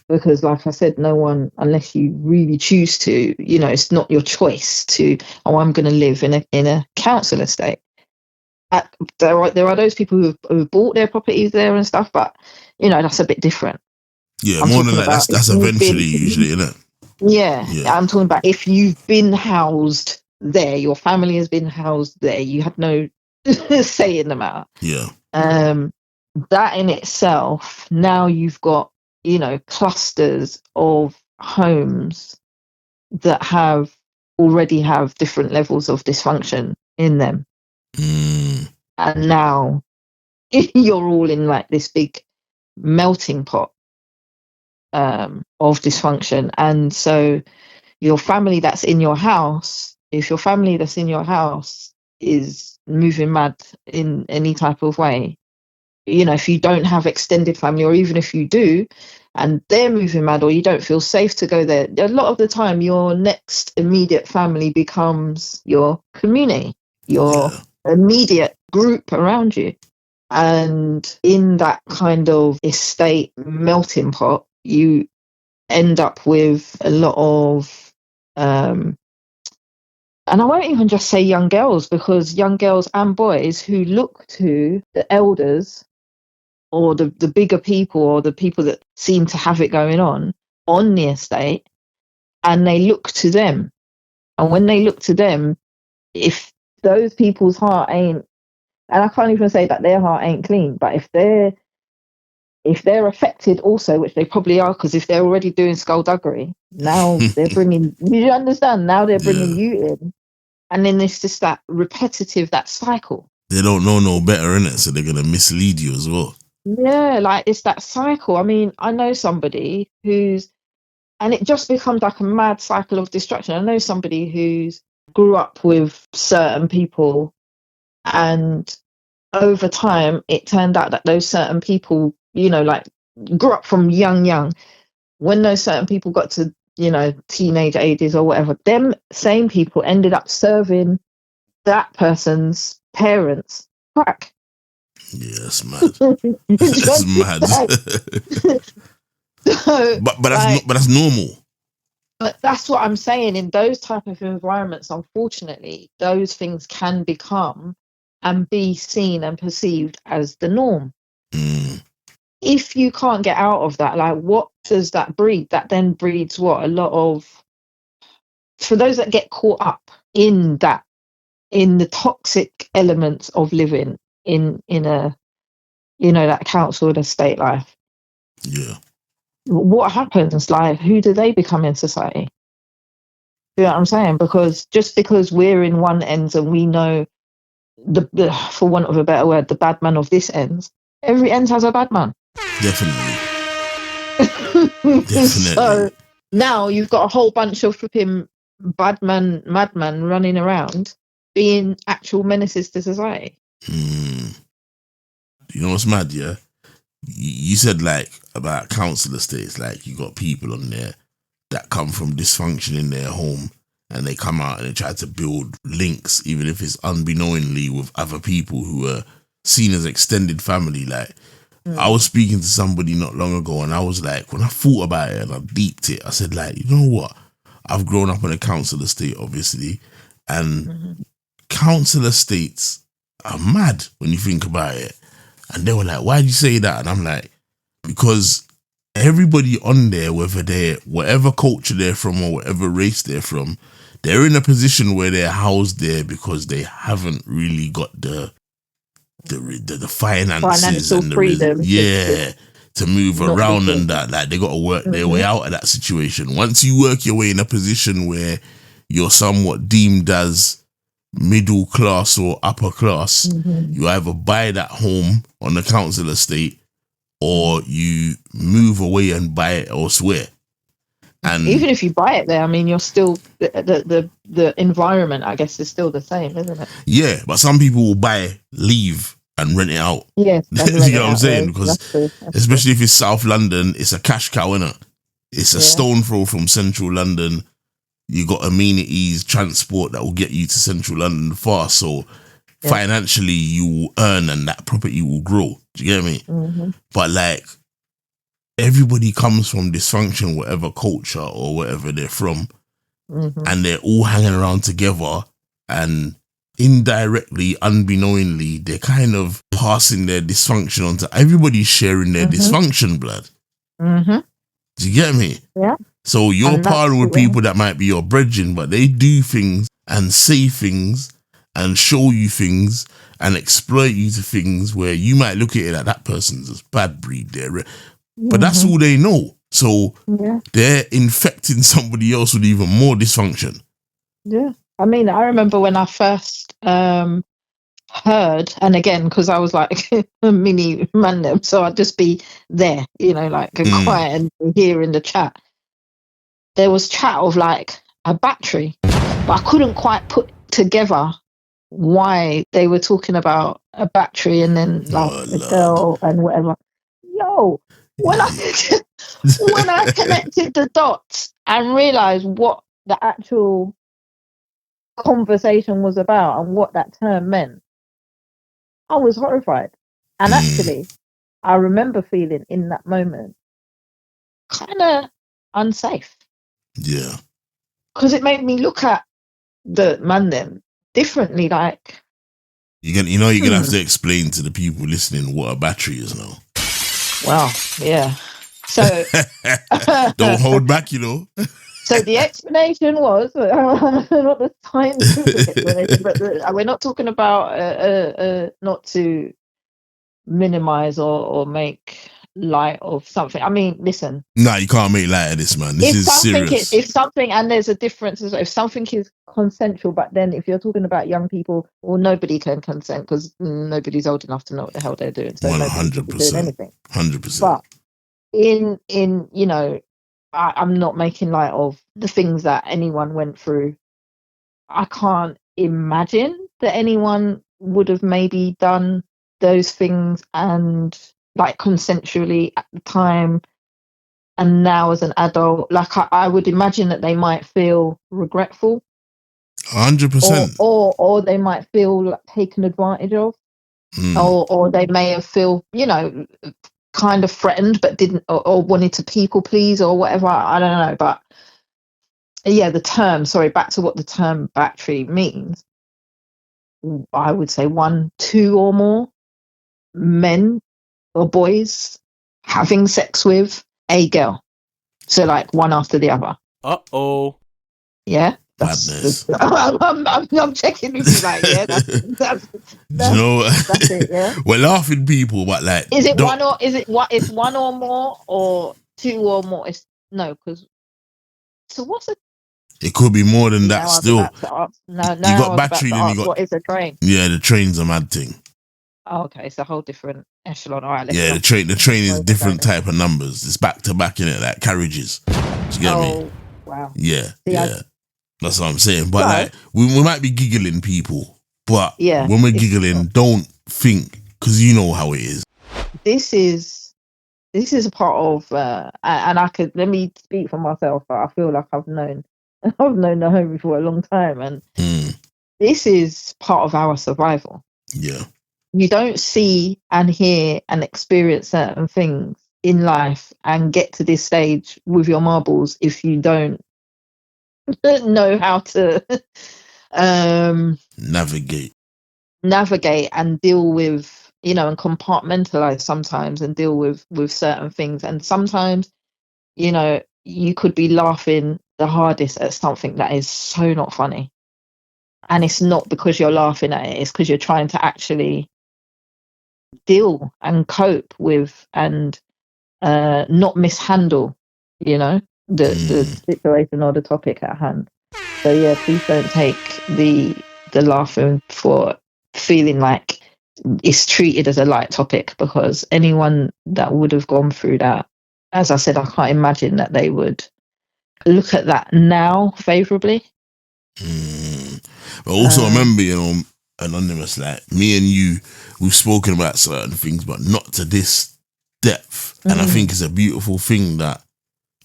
Speaker 2: Because like I said, no one, unless you really choose to, it's not your choice to, I'm going to live in a council estate. There are those people who've bought their properties there and stuff, but that's a bit different.
Speaker 1: Yeah, more than that, that's eventually usually, isn't it?
Speaker 2: Yeah, I'm talking about if you've been housed there, your family has been housed there, you had no say in the matter.
Speaker 1: Yeah.
Speaker 2: That in itself, now you've got clusters of homes that already have different levels of dysfunction in them. And now you're all in like this big melting pot of dysfunction. And so your family that's in your house, if your family that's in your house is moving mad in any type of way, if you don't have extended family, or even if you do, and they're moving mad, or you don't feel safe to go there, a lot of the time your next immediate family becomes your community, your immediate group around you. And in that kind of estate melting pot, you end up with a lot of and I won't even just say young girls, because young girls and boys who look to the elders or the bigger people, or the people that seem to have it going on the estate, and they look to them. And when they look to them, if those people's heart ain't, and I can't even say that their heart ain't clean, but if they're affected also, which they probably are, because if they're already doing skullduggery, now they're bringing, you understand, now they're bringing you in. And then it's just that repetitive, that cycle.
Speaker 1: They don't know no better, innit? So they're going to mislead you as well.
Speaker 2: Yeah, like it's that cycle. I mean, I know somebody and it just becomes like a mad cycle of destruction. I know somebody who's grew up with certain people, and over time it turned out that those certain people, like grew up from young. When those certain people got to, teenage ages or whatever, them same people ended up serving that person's parents crack.
Speaker 1: Yeah, that's mad. That's mad.
Speaker 2: So,
Speaker 1: but that's normal.
Speaker 2: But that's what I'm saying. In those type of environments, unfortunately, those things can become and be seen and perceived as the norm. If you can't get out of that, like, what does that breed? That then breeds what? A lot of, for those that get caught up in that, in the toxic elements of living in a, that council estate life.
Speaker 1: Yeah.
Speaker 2: What happens? Like, who do they become in society? You know what I'm saying? Because just because we're in one ends and we know the for want of a better word, the bad man of this ends, every end has a bad man.
Speaker 1: Definitely.
Speaker 2: So now you've got a whole bunch of flipping madman running around being actual menaces to society.
Speaker 1: You know what's mad, yeah? You said like about council estates, like you got people on there that come from dysfunction in their home, and they come out and they try to build links, even if it's unbeknowingly, with other people who are seen as extended family. Like, I was speaking to somebody not long ago, and I was like, when I thought about it and I deeped it, I said, like, you know what? I've grown up in a council estate, obviously, and council estates are mad when you think about it. And they were like, why'd you say that? And I'm like, because everybody on there, whether they're whatever culture they're from or whatever race they're from, they're in a position where they're housed there because they haven't really got the finances
Speaker 2: financial
Speaker 1: and the
Speaker 2: freedom
Speaker 1: to move around and that. Like, they got to work their way out of that situation. Once you work your way in a position where you're somewhat deemed as middle class or upper class, you either buy that home on the council estate or you move away and buy it elsewhere. And
Speaker 2: even if you buy it there, I mean, you're still the environment, I guess, is still the same, isn't it?
Speaker 1: yeah, but some people will buy, leave, and rent it out.
Speaker 2: Yes, and
Speaker 1: You
Speaker 2: rent
Speaker 1: know
Speaker 2: it
Speaker 1: what I'm
Speaker 2: out.
Speaker 1: saying?
Speaker 2: Yeah,
Speaker 1: Because
Speaker 2: that's true.
Speaker 1: especially if it's South London, it's a cash cow, innit? It's a stone throw from Central London. You got amenities, transport that will get you to Central London fast. So financially, you will earn, and that property will grow. Do you get me?
Speaker 2: Mm-hmm.
Speaker 1: But like, everybody comes from dysfunction, whatever culture or whatever they're from, and they're all hanging around together, and indirectly, unbeknowingly, they're kind of passing their dysfunction on to everybody, sharing their dysfunction, blood.
Speaker 2: Mm-hmm.
Speaker 1: Do you get me?
Speaker 2: Yeah.
Speaker 1: So you're partnering with people that might be your brethren, but they do things and say things and show you things and exploit you to things where you might look at it like that person's a bad breed there. But that's all they know. So they're infecting somebody else with even more dysfunction.
Speaker 2: Yeah. I mean, I remember when I first heard, and again, because I was like a mini random, so I'd just be there, you know, like quiet and hear in the chat. There was chat of like a battery, but I couldn't quite put together why they were talking about a battery and then like a cell and whatever. Yo, when I connected the dots and realized what the actual conversation was about and what that term meant, I was horrified. And actually, I remember feeling in that moment kind of unsafe.
Speaker 1: Yeah.
Speaker 2: Because it made me look at the man them differently. Like,
Speaker 1: you're gonna have to explain to the people listening what a battery is now.
Speaker 2: Wow. Yeah. So
Speaker 1: don't hold back, you know.
Speaker 2: So the explanation was not the scientific explanation, but we're not talking about not to minimize or make light of something. I mean, listen.
Speaker 1: Nah, you can't make light of this, man. This is serious.
Speaker 2: If something, and there's a difference, if something is consensual, but then if you're talking about young people, well, nobody can consent because nobody's old enough to know what the hell they're doing. So 100%, doing anything.
Speaker 1: 100%.
Speaker 2: But in you know, I'm not making light of the things that anyone went through. I can't imagine that anyone would have maybe done those things and like consensually at the time, and now as an adult, like I would imagine that they might feel regretful,
Speaker 1: 100%,
Speaker 2: or they might feel like taken advantage of, or they may have feel, you know, kind of threatened but didn't, or wanted to people please or whatever. I don't know, but yeah, back to what the term battery means. I would say 1, 2 or more men or boys having sex with a girl. So like one after the other. Yeah. I'm checking with you, like, yeah, that's
Speaker 1: you know,
Speaker 2: that's it, yeah.
Speaker 1: We're laughing people, but like,
Speaker 2: it's one or more or 2 or more? So what's a...
Speaker 1: It could be more than that still.
Speaker 2: You
Speaker 1: got battery, then you got...
Speaker 2: What is a train?
Speaker 1: Yeah, the train's a mad thing.
Speaker 2: Oh, okay, it's a whole different echelon. All right,
Speaker 1: yeah, the train is different type of numbers. It's back to back in it, like carriages. Do you get me?
Speaker 2: Wow.
Speaker 1: Yeah, that's what I'm saying. But like, we might be giggling, people, but when we're giggling, don't think, because you know how it is.
Speaker 2: This is a part of, and let me speak for myself. But I feel like I've known the homie for a long time, and this is part of our survival.
Speaker 1: Yeah.
Speaker 2: You don't see and hear and experience certain things in life and get to this stage with your marbles if you don't know how to navigate and deal with, you know, and compartmentalize sometimes and deal with certain things. And sometimes, you know, you could be laughing the hardest at something that is so not funny, and it's not because you're laughing at it, it's because you're trying to actually deal and cope with and not mishandle, you know, the situation or the topic at hand. So yeah, please don't take the laughing for feeling like it's treated as a light topic, because anyone that would have gone through that, as I said, I can't imagine that they would look at that now favorably.
Speaker 1: But also remember, Anonymous, like me and you, we've spoken about certain things, but not to this depth. And I think it's a beautiful thing that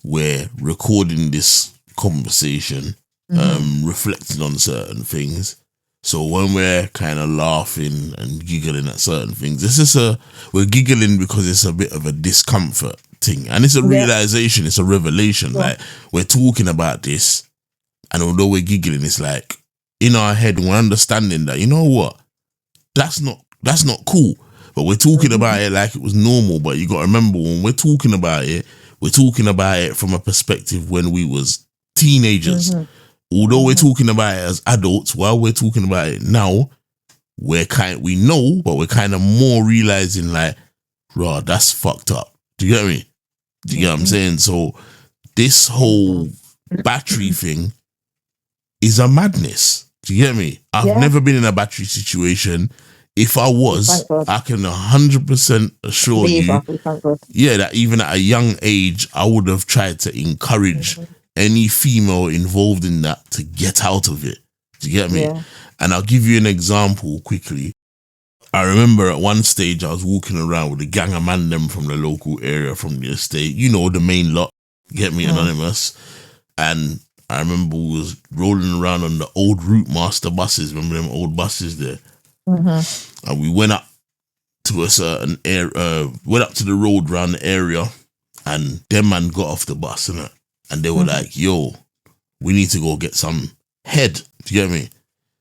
Speaker 1: we're recording this conversation, reflecting on certain things. So when we're kind of laughing and giggling at certain things, we're giggling because it's a bit of a discomfort thing. And it's a realization, it's a revelation. Yeah. Like, we're talking about this, and although we're giggling, it's like, in our head, we're understanding that, you know what, that's not cool. But we're talking about it like it was normal. But you got to remember, when we're talking about it from a perspective when we was teenagers. Although we're talking about it as adults, while we're talking about it now, we know, but we're kind of more realizing like, raw, that's fucked up. Do you get me? Do you get what I'm saying? So this whole battery thing is a madness. Do you get me? I've never been in a battery situation. If I was, I can 100% assure you, that even at a young age, I would have tried to encourage any female involved in that to get out of it. Do you get me? Yeah. And I'll give you an example quickly. I remember at one stage I was walking around with a gang of man them from the local area, from the estate, the main lot, get me, Anonymous. And I remember we was rolling around on the old Route Master buses. Remember them old buses there? And we went up to a certain area, went up to the road around the area, and them man got off the bus, innit? And they were like, yo, we need to go get some head. Do you get me?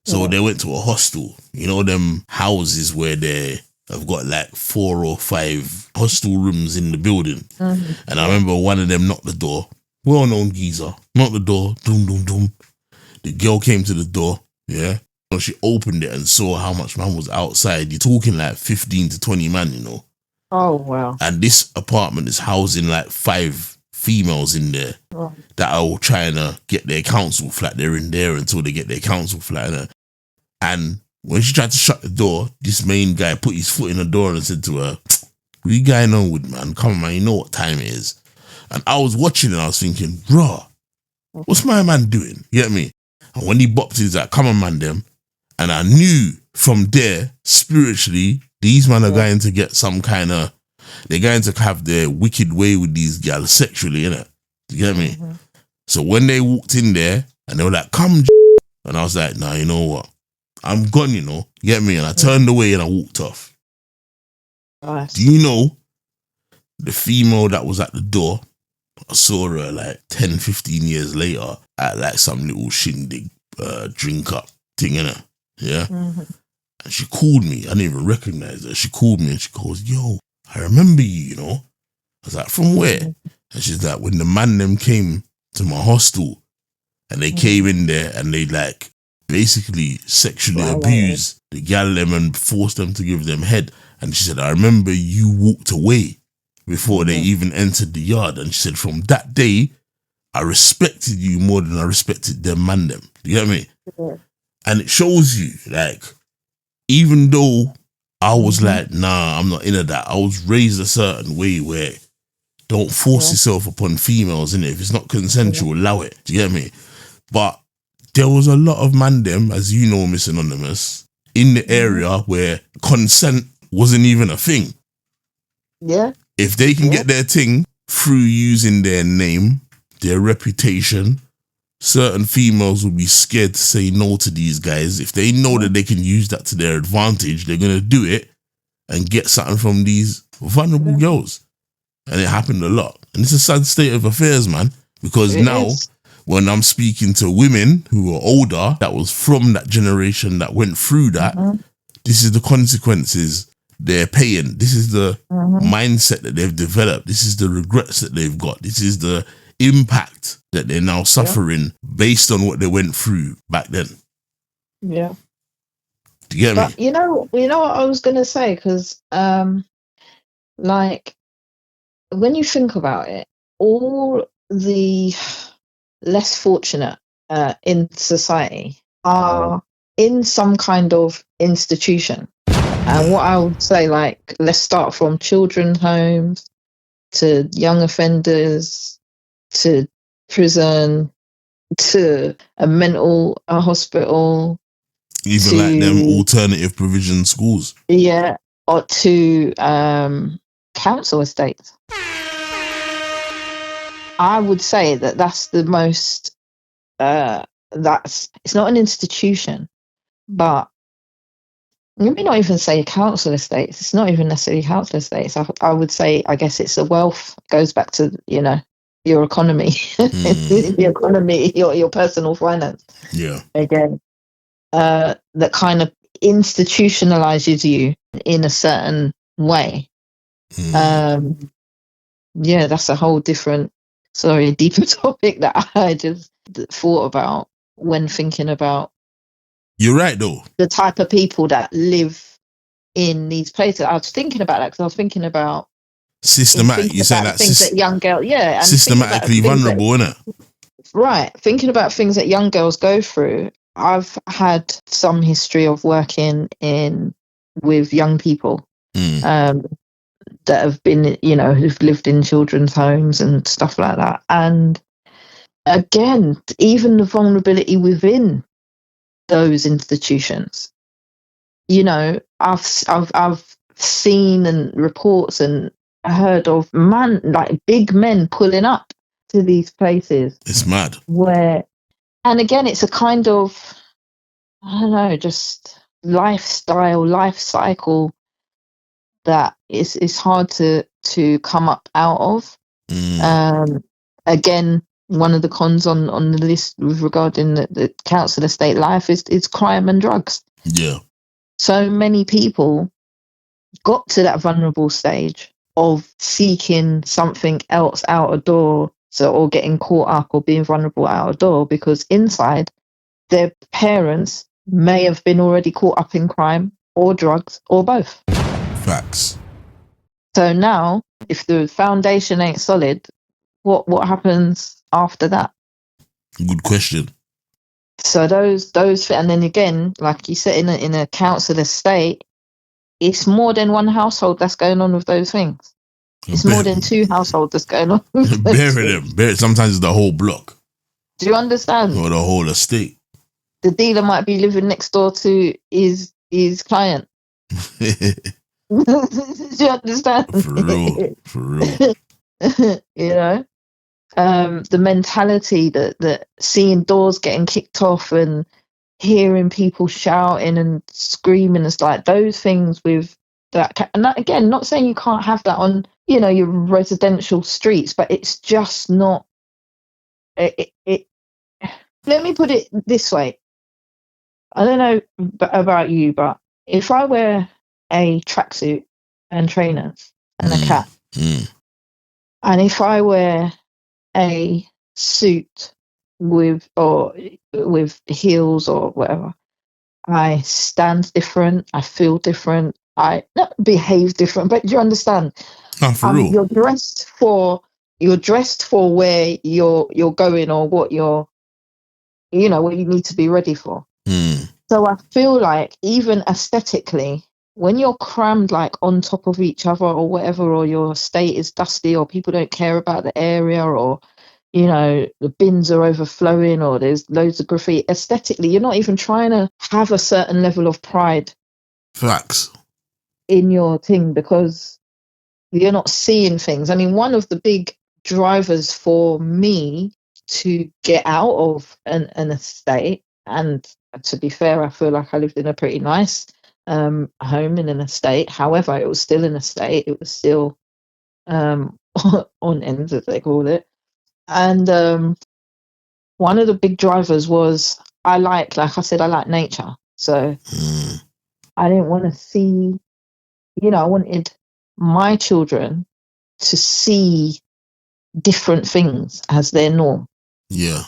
Speaker 1: So they went to a hostel. You know them houses where they have got like 4 or 5 hostel rooms in the building. And I remember one of them knocked the door. Well-known geezer. Knocked the door. Doom, doom, doom. The girl came to the door. Yeah. So she opened it and saw how much man was outside. You're talking like 15 to 20 man,
Speaker 2: Oh, wow.
Speaker 1: And this apartment is housing like 5 females in there that are all trying to get their council flat. They're in there until they get their council flat. And when she tried to shut the door, this main guy put his foot in the door and said to her, what you going on with, man? Come on, man, you know what time it is. And I was watching and I was thinking, raw, what's my man doing? You get me? And when he bopped, he's like, come on, man, them. And I knew from there, spiritually, these men are going to get some kind of, they're going to have their wicked way with these gals sexually, innit? You get me? So when they walked in there and they were like, come, and I was like, nah, you know what? I'm gone, you get me? And I turned away and I walked off.
Speaker 2: Nice.
Speaker 1: Do you know the female that was at the door? I saw her like 10, 15 years later at like some little shindig drink up thing, innit? Yeah? And she called me. I didn't even recognize her. She called me and she goes, yo, I remember you, I was like, from where? And she's like, when the man them came to my hostel and they came in there and they like basically sexually abused the gal them and forced them to give them head. And she said, I remember you walked away before they even entered the yard. And she said, from that day, I respected you more than I respected them man them. You get me? And it shows you, like, even though I was like, nah, I'm not into that. I was raised a certain way where don't force yourself upon females, innit? If it's not consensual, allow it. Do you get me? But there was a lot of man them, as you know, Miss Anonymous, in the area where consent wasn't even a thing.
Speaker 2: Yeah.
Speaker 1: If they can get their thing through using their name, their reputation, certain females will be scared to say no to these guys. If they know that they can use that to their advantage, they're going to do it and get something from these vulnerable girls. And it happened a lot. And it's a sad state of affairs, man, because when I'm speaking to women who are older, that was from that generation that went through that, this is the consequences they're paying. This is the mindset that they've developed. This is the regrets that they've got. This is the impact that they're now suffering based on what they went through back then.
Speaker 2: Yeah.
Speaker 1: Do you get me?
Speaker 2: You know what I was going to say? Because, like, when you think about it, all the less fortunate in society are in some kind of institution. And what I would say, like, let's start from children's homes to young offenders to prison to a mental hospital,
Speaker 1: Even like them alternative provision schools.
Speaker 2: Yeah, or to council estates. I would say that that's the most. It's not an institution, but let me not even say council estates. It's not even necessarily council estates. I would say, I guess it's a wealth. It goes back to, your economy, the economy, your personal finance.
Speaker 1: Yeah.
Speaker 2: Again, that kind of institutionalizes you in a certain way. Yeah, that's a whole different, deeper topic that I just thought about when thinking about.
Speaker 1: You're right, though.
Speaker 2: The type of people that live in these places. I was thinking about that because I was thinking about
Speaker 1: systematic. You're saying that
Speaker 2: things that young girls, and
Speaker 1: systematically vulnerable, innit?
Speaker 2: Right. Thinking about things that young girls go through. I've had some history of working with young people that have been, who've lived in children's homes and stuff like that. And again, even the vulnerability within those institutions. I've seen and reports and heard of big men pulling up to these places.
Speaker 1: It's mad.
Speaker 2: And again, it's a kind of, I don't know, just lifestyle, life cycle that is hard to come up out of. Again, one of the cons on the list with regarding the council estate life is crime and drugs.
Speaker 1: Yeah.
Speaker 2: So many people got to that vulnerable stage of seeking something else out a door, or getting caught up or being vulnerable out a door, because inside their parents may have been already caught up in crime or drugs or both.
Speaker 1: Facts. So
Speaker 2: now, if the foundation ain't solid, what happens after that?
Speaker 1: Good question.
Speaker 2: So those, and then again, like you said, in a council estate, it's more than one household that's going on with those things. It's more than two households that's going on.
Speaker 1: Bury them. Sometimes it's the whole block.
Speaker 2: Do you understand?
Speaker 1: Or the whole estate.
Speaker 2: The dealer might be living next door to his client. Do you understand?
Speaker 1: For real.
Speaker 2: The mentality that seeing doors getting kicked off and hearing people shouting and screaming, it's like those things with that. And that, again, not saying you can't have that on, your residential streets, but it's just not. Let me put it this way. I don't know about you, but if I wear a tracksuit and trainers and a cap, and if I wear a suit with heels or whatever, I stand different, I feel different, I not behave different, but do you understand?
Speaker 1: For real.
Speaker 2: You're dressed for where you're going, or what what you need to be ready for. So I feel like even aesthetically, when you're crammed like on top of each other or whatever, or your estate is dusty, or people don't care about the area, or the bins are overflowing, or there's loads of graffiti, aesthetically you're not even trying to have a certain level of pride.
Speaker 1: Facts.
Speaker 2: In your thing, because you're not seeing things. I mean, one of the big drivers for me to get out of an estate, and to be fair, I feel like I lived in a pretty nice home in an estate. However, it was still an estate. It was still on ends, as they call it. And one of the big drivers was like I said, I like nature. So I didn't want to see, I wanted my children to see different things as their norm.
Speaker 1: Yeah.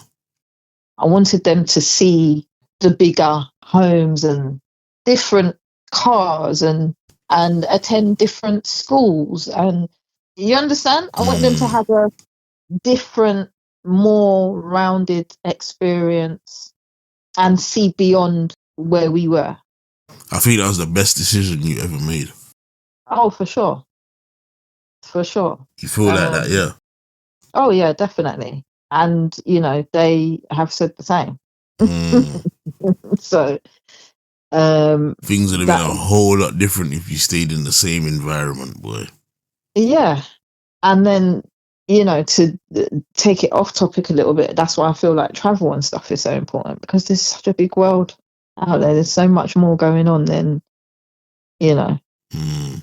Speaker 2: I wanted them to see the bigger homes and different cars and attend different schools. And you understand? I want them to have a different, more rounded experience and see beyond where we were.
Speaker 1: I think that was the best decision you ever made.
Speaker 2: Oh, for sure. For sure.
Speaker 1: You feel like that, yeah?
Speaker 2: Oh, yeah, definitely. and they have said the same. So
Speaker 1: things would have been a whole lot different if you stayed in the same environment, boy.
Speaker 2: Yeah. And then, to take it off topic a little bit, that's why I feel like travel and stuff is so important, because there's such a big world out there. There's so much more going on than,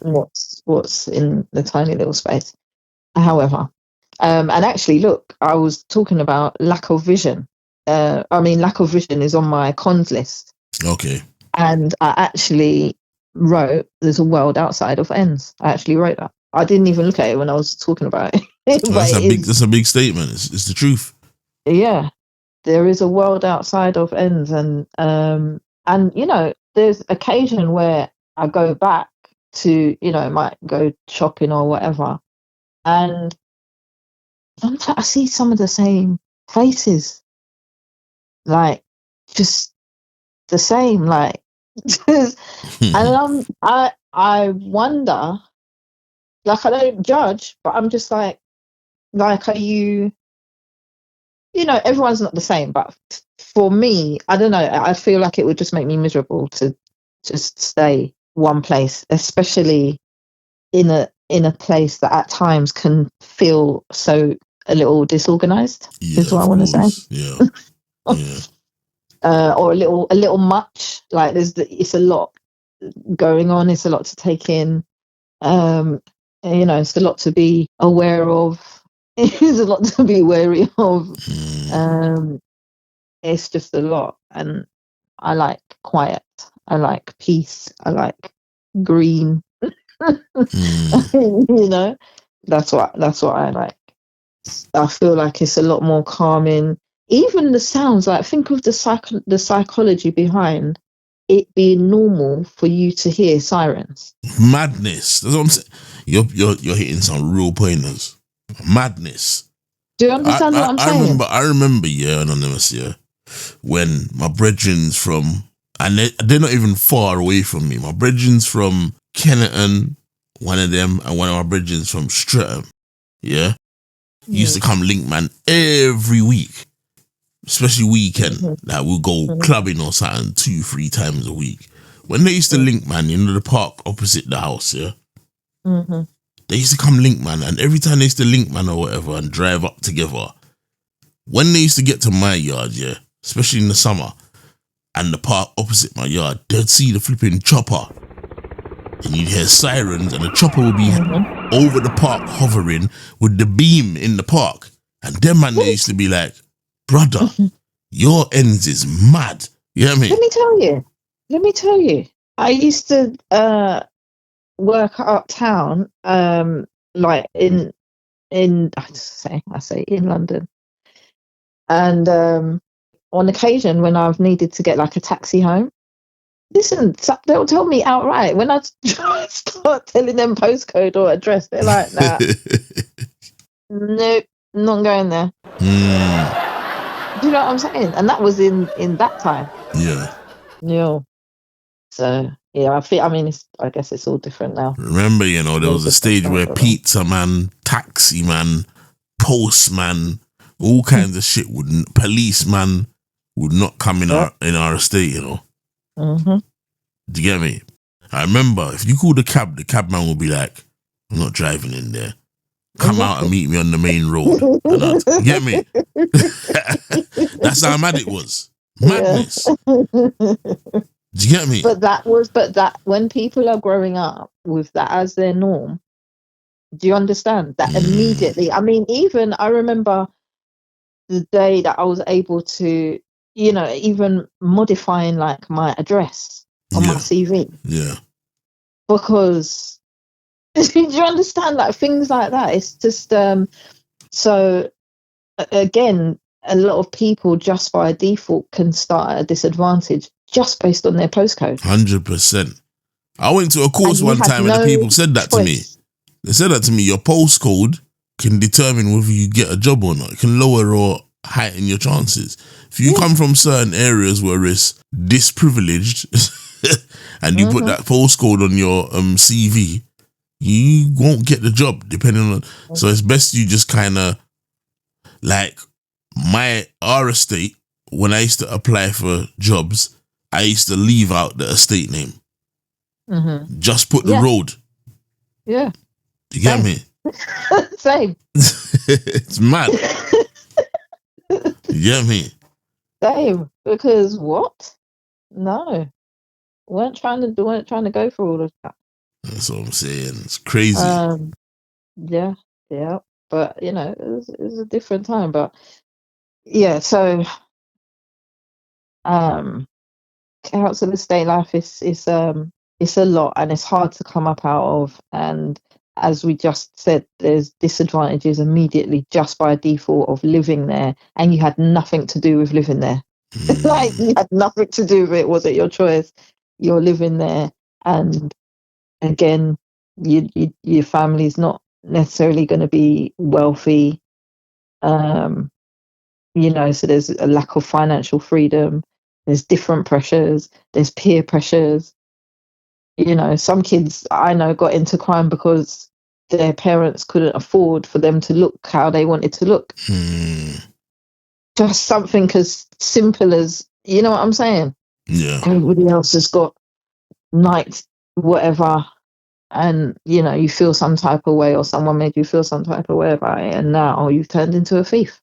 Speaker 2: what's in the tiny little space. However, and actually, look, I was talking about lack of vision. Lack of vision is on my cons list.
Speaker 1: Okay.
Speaker 2: And I actually wrote, there's a world outside of ends. I actually wrote that. I didn't even look at it when I was talking about it.
Speaker 1: That's a big statement. It's the truth.
Speaker 2: Yeah. There is a world outside of ends, and there's occasion where I go back to, might go shopping or whatever, and sometimes I see some of the same faces, like just the same, like, and I wonder, like, I don't judge, but I'm just like, are you? Everyone's not the same, but for me, I don't know. I feel like it would just make me miserable to just stay one place, especially in a place that at times can feel so a little disorganized. Is what I want to say.
Speaker 1: Yeah.
Speaker 2: Or a little much. Like it's a lot going on. It's a lot to take in. It's a lot to be aware of. It's a lot to be wary of. It's just a lot, and I like quiet. I like peace. I like green. That's what I like. I feel like it's a lot more calming. Even the sounds, like, think of the psychology behind it being normal for you to hear sirens.
Speaker 1: Madness. That's what I'm saying. You're hitting some real pointers. Madness.
Speaker 2: Do you understand what I'm saying?
Speaker 1: I remember, Anonymous, when my brethrens from, and they're not even far away from me. My brethrens from Kenneton, one of them, and one of my brethrens from Streatham, used to come link, man, every week, especially weekend. Like, we'll go clubbing or something 2-3 times a week. When they used to link, man, the park opposite the house, they used to come link, man, and every time they used to link, man, or whatever, and drive up together, when they used to get to my yard, especially in the summer, and the park opposite my yard, they'd see the flipping chopper, and you'd hear sirens, and the chopper would be over the park hovering with the beam in the park, and them, man, they used to be like, brother, your ends is mad. You know what I mean? Let me tell you, I used to work uptown, like in I say in London, and on occasion when I've needed to get like a taxi home, listen, they'll tell me outright when I start telling them postcode or address, they're like, nah, nope, not going there. Do you know what I'm saying? And that was in that time. Yeah. So I guess it's all different now. Remember, there was a stage where pizza man, taxi man, postman, all kinds of shit policeman would not come in our estate, Do you get me? I remember, if you called the cabman would be like, I'm not driving in there. Come out and meet me on the main road. You get me? That's how mad it was. Madness. Do you get me?
Speaker 2: But that when people are growing up with that as their norm, do you understand that immediately? I mean, even I remember the day that I was able to, even modifying like my address on my CV.
Speaker 1: Yeah.
Speaker 2: Because do you understand, like, things like that? It's just so again, a lot of people just by default can start at a disadvantage just based on their postcode.
Speaker 1: 100%. I went to a course one time and the people said that to me. They said that to me, your postcode can determine whether you get a job or not. It can lower or heighten your chances. If you come from certain areas where it's disprivileged and you put that postcode on your CV, you won't get the job depending on. So it's best you just kind of like our estate, when I used to apply for jobs, I used to leave out the estate name.
Speaker 2: Mm-hmm.
Speaker 1: Just put the road.
Speaker 2: Yeah.
Speaker 1: You get me?
Speaker 2: Same.
Speaker 1: It's mad. You get me?
Speaker 2: Same. Because what? No. Weren't trying to go for all of that.
Speaker 1: That's what I'm saying. It's crazy.
Speaker 2: Yeah. But it was a different time. But yeah, so council estate life is it's a lot, and it's hard to come up out of. And as we just said, there's disadvantages immediately just by default of living there, and you had nothing to do with living there. Like, you had nothing to do with it. Was it your choice? You're living there, and again, your family's not necessarily going to be wealthy. So there's a lack of financial freedom. There's different pressures. There's peer pressures. Some kids I know got into crime because their parents couldn't afford for them to look how they wanted to look. Just something as simple as, you know what I'm saying?
Speaker 1: Yeah.
Speaker 2: Everybody else has got night whatever, and you feel some type of way, or someone made you feel some type of way about it, and now you've turned into a thief.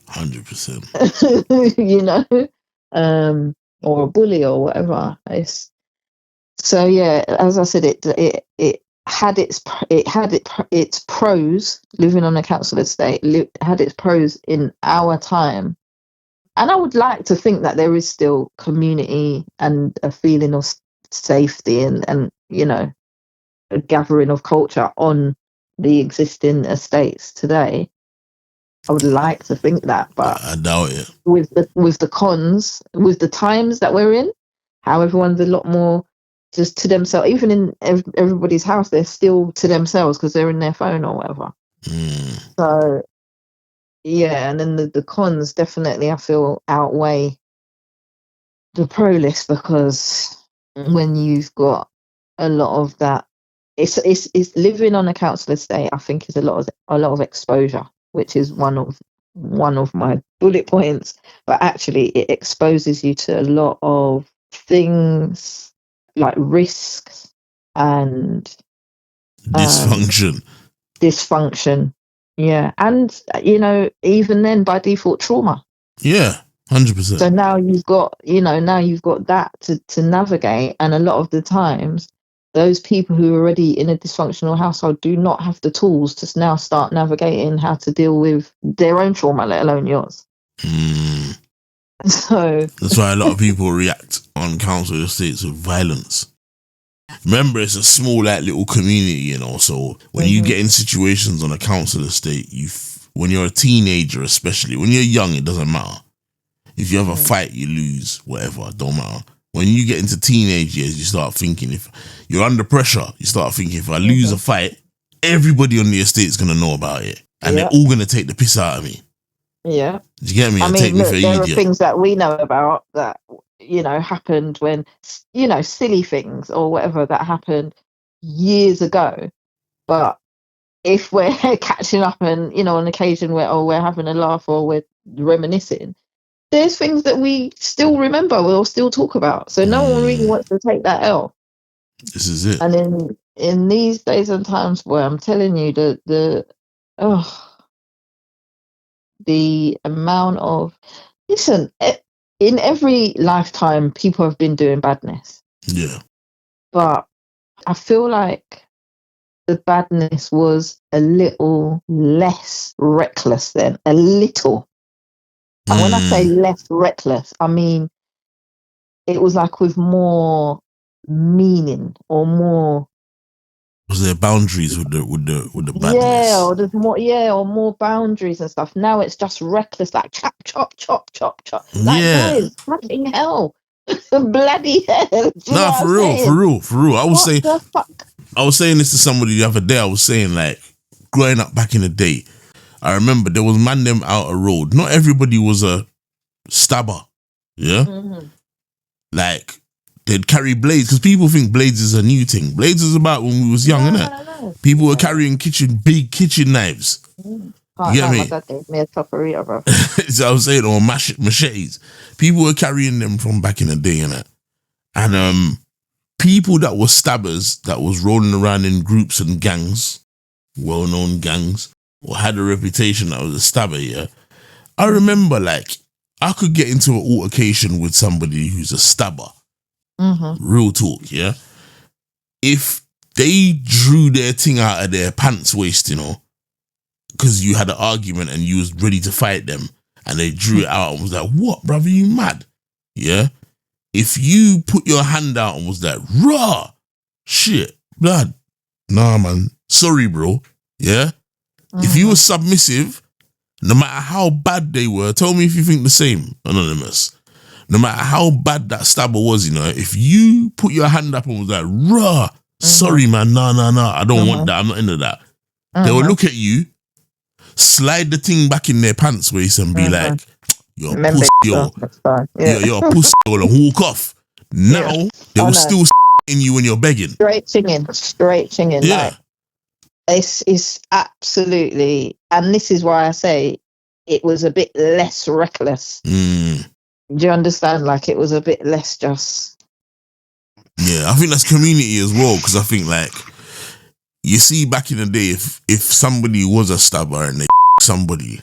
Speaker 1: 100%.
Speaker 2: Or a bully or whatever. So yeah, as I said, it had its pros. Living on a council estate had its pros in our time, and I would like to think that there is still community and a feeling of safety and a gathering of culture on the existing estates today. I would like to think that, but
Speaker 1: I doubt it.
Speaker 2: With the cons, with the times that we're in, how everyone's a lot more just to themselves. Even in everybody's house, they're still to themselves because they're in their phone or whatever. So yeah, and then the cons definitely I feel outweigh the pro list, because when you've got a lot of that, it's living on a council estate, I think, is a lot of exposure, which is one of my bullet points. But actually it exposes you to a lot of things like risks and
Speaker 1: dysfunction.
Speaker 2: Yeah, and even then by default trauma.
Speaker 1: Yeah, 100%.
Speaker 2: So now you've got that to navigate, and a lot of the times those people who are already in a dysfunctional household do not have the tools to now start navigating how to deal with their own trauma, let alone yours. So
Speaker 1: that's why a lot of people react on council estates with violence. Remember, it's a small, little community, so when you get in situations on a council estate, when you're a teenager, especially when you're young, it doesn't matter. If you have a fight, you lose, whatever, don't matter. When you get into teenage years, you start thinking, if you're under pressure, you start thinking, if I lose a fight, everybody on the estate is going to know about it. And they're all going to take the piss out of me.
Speaker 2: Yeah.
Speaker 1: Do you get me?
Speaker 2: I mean, look, there are
Speaker 1: idiot.
Speaker 2: things that we know about that, happened when, silly things or whatever that happened years ago. But if we're catching up and, on occasion we're having a laugh or we're reminiscing, there's things that we still remember, we'll still talk about. So no one really wants to take that L.
Speaker 1: This is it.
Speaker 2: And in these days and times where I'm telling you the amount of, listen, in every lifetime people have been doing badness.
Speaker 1: Yeah.
Speaker 2: But I feel like the badness was a little less reckless then, a little. And when I say less reckless, I mean it was like with more meaning or more.
Speaker 1: Was there boundaries with the badness?
Speaker 2: Yeah, or there's more. Yeah, or more boundaries and stuff. Now it's just reckless, like chop, chop, chop, chop, chop. Like, guys, fucking hell, bloody hell.
Speaker 1: Nah, for real. I was saying this to somebody the other day. I was saying, like, growing up back in the day, I remember there was man them out a road. Not everybody was a stabber. Yeah? Like, they'd carry blades, because people think blades is a new thing. Blades is about when we was young, innit? People were carrying big kitchen knives.
Speaker 2: Can't
Speaker 1: You get
Speaker 2: lie, my
Speaker 1: me?
Speaker 2: dad gave me a chopperita, bro.
Speaker 1: So I was saying, or machetes. People were carrying them from back in the day, innit? And people that were stabbers that was rolling around in groups and gangs, well-known gangs, or had a reputation that was a stabber, yeah. I remember, like, I could get into an altercation with somebody who's a stabber. Real talk, yeah. If they drew their thing out of their pants waist, you know, because you had an argument and you was ready to fight them, and they drew it out and was like, "What, brother? You mad?" Yeah. If you put your hand out and was like, "Raw, shit, blood," nah, man. Sorry, bro. Yeah. If you were submissive, no matter how bad they were, tell me if you think the same, Anonymous. No matter how bad that stabber was, you know, if you put your hand up and was like, "Raw, sorry, man, nah, I don't want that. I'm not into that." They will look at you, slide the thing back in their pants waist and be like, "You're a pussy, yo. You're a pussy, yo," and walk off. Now, they will still in you when you're begging.
Speaker 2: Straight chinging.
Speaker 1: Yeah.
Speaker 2: Like, it's absolutely, and this is why I say it was a bit less reckless. Do you understand? Like, it was a bit less just.
Speaker 1: Yeah, I think that's community as well, because I think, like, you see back in the day, if somebody was a stabber and they somebody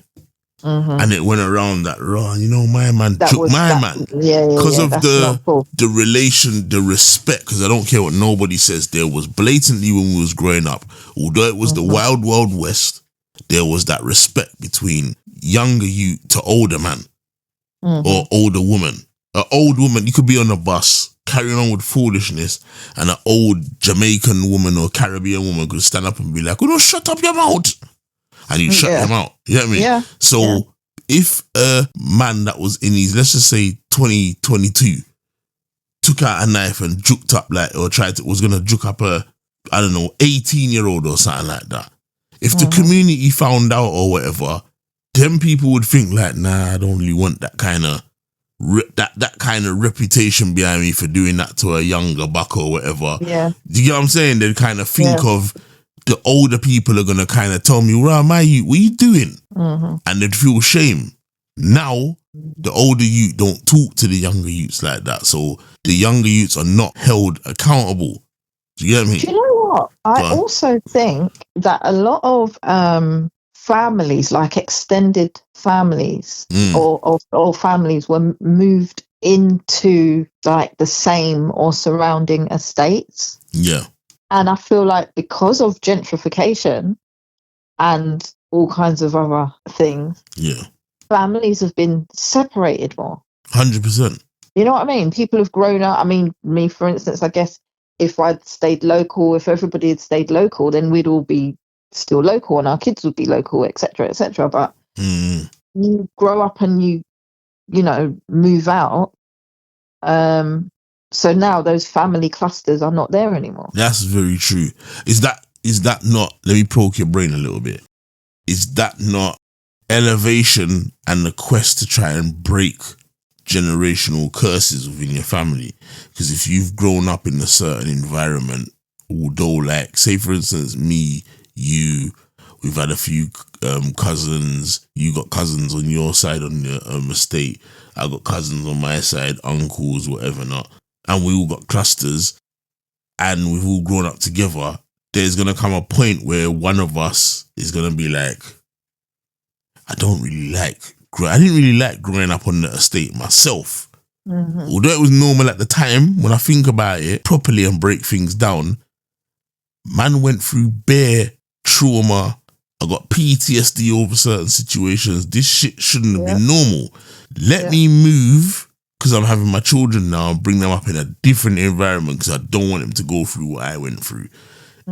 Speaker 1: and it went around that, "Raw, you know, my man took my man." Because of the relation, the respect, because I don't care what nobody says, there was blatantly when we was growing up, although it was the wild, wild west, there was that respect between younger you to older man or older woman. An old woman, you could be on a bus carrying on with foolishness, and an old Jamaican woman or Caribbean woman could stand up and be like, "Oh, no, shut up your mouth." And you shut them out. You know what I mean?
Speaker 2: Yeah.
Speaker 1: So if a man that was in his, let's just say 2022, took out a knife and juked up, like, or was going to juke up a, I don't know, 18-year-old or something like that. If the community found out or whatever, them people would think like, "Nah, I don't really want that kind of that kind of reputation behind me for doing that to a younger buck or whatever."
Speaker 2: Yeah.
Speaker 1: Do you get what I'm saying? They'd kind of think of the older people are going to kind of tell me, "Right, what are you doing?" And they'd feel shame. Now, the older youth don't talk to the younger youths like that. So the younger youths are not held accountable. Do you get me?
Speaker 2: Do you know what? I also think that a lot of families, like extended families or families, were moved into like the same or surrounding estates.
Speaker 1: Yeah.
Speaker 2: And I feel like because of gentrification and all kinds of other things, families have been separated more.
Speaker 1: 100%.
Speaker 2: You know what I mean? People have grown up. I mean, me, for instance, I guess if I'd stayed local, if everybody had stayed local, then we'd all be still local and our kids would be local, etc., etc. But you grow up and you know, move out. So now those family clusters are not there anymore.
Speaker 1: That's very true. Is that not, let me poke your brain a little bit, is that not elevation and the quest to try and break generational curses within your family? Because if you've grown up in a certain environment, although, like, say for instance, me, you, we've had a few cousins, you got cousins on your side on your estate, I got cousins on my side, uncles, whatever not, and we all got clusters and we've all grown up together, there's going to come a point where one of us is going to be like, I didn't really like growing up on the estate myself. Although it was normal at the time, when I think about it properly and break things down, man went through bare trauma. I got PTSD over certain situations. This shit shouldn't have been normal. Let me move, because I'm having my children now, and bring them up in a different environment because I don't want them to go through what I went through.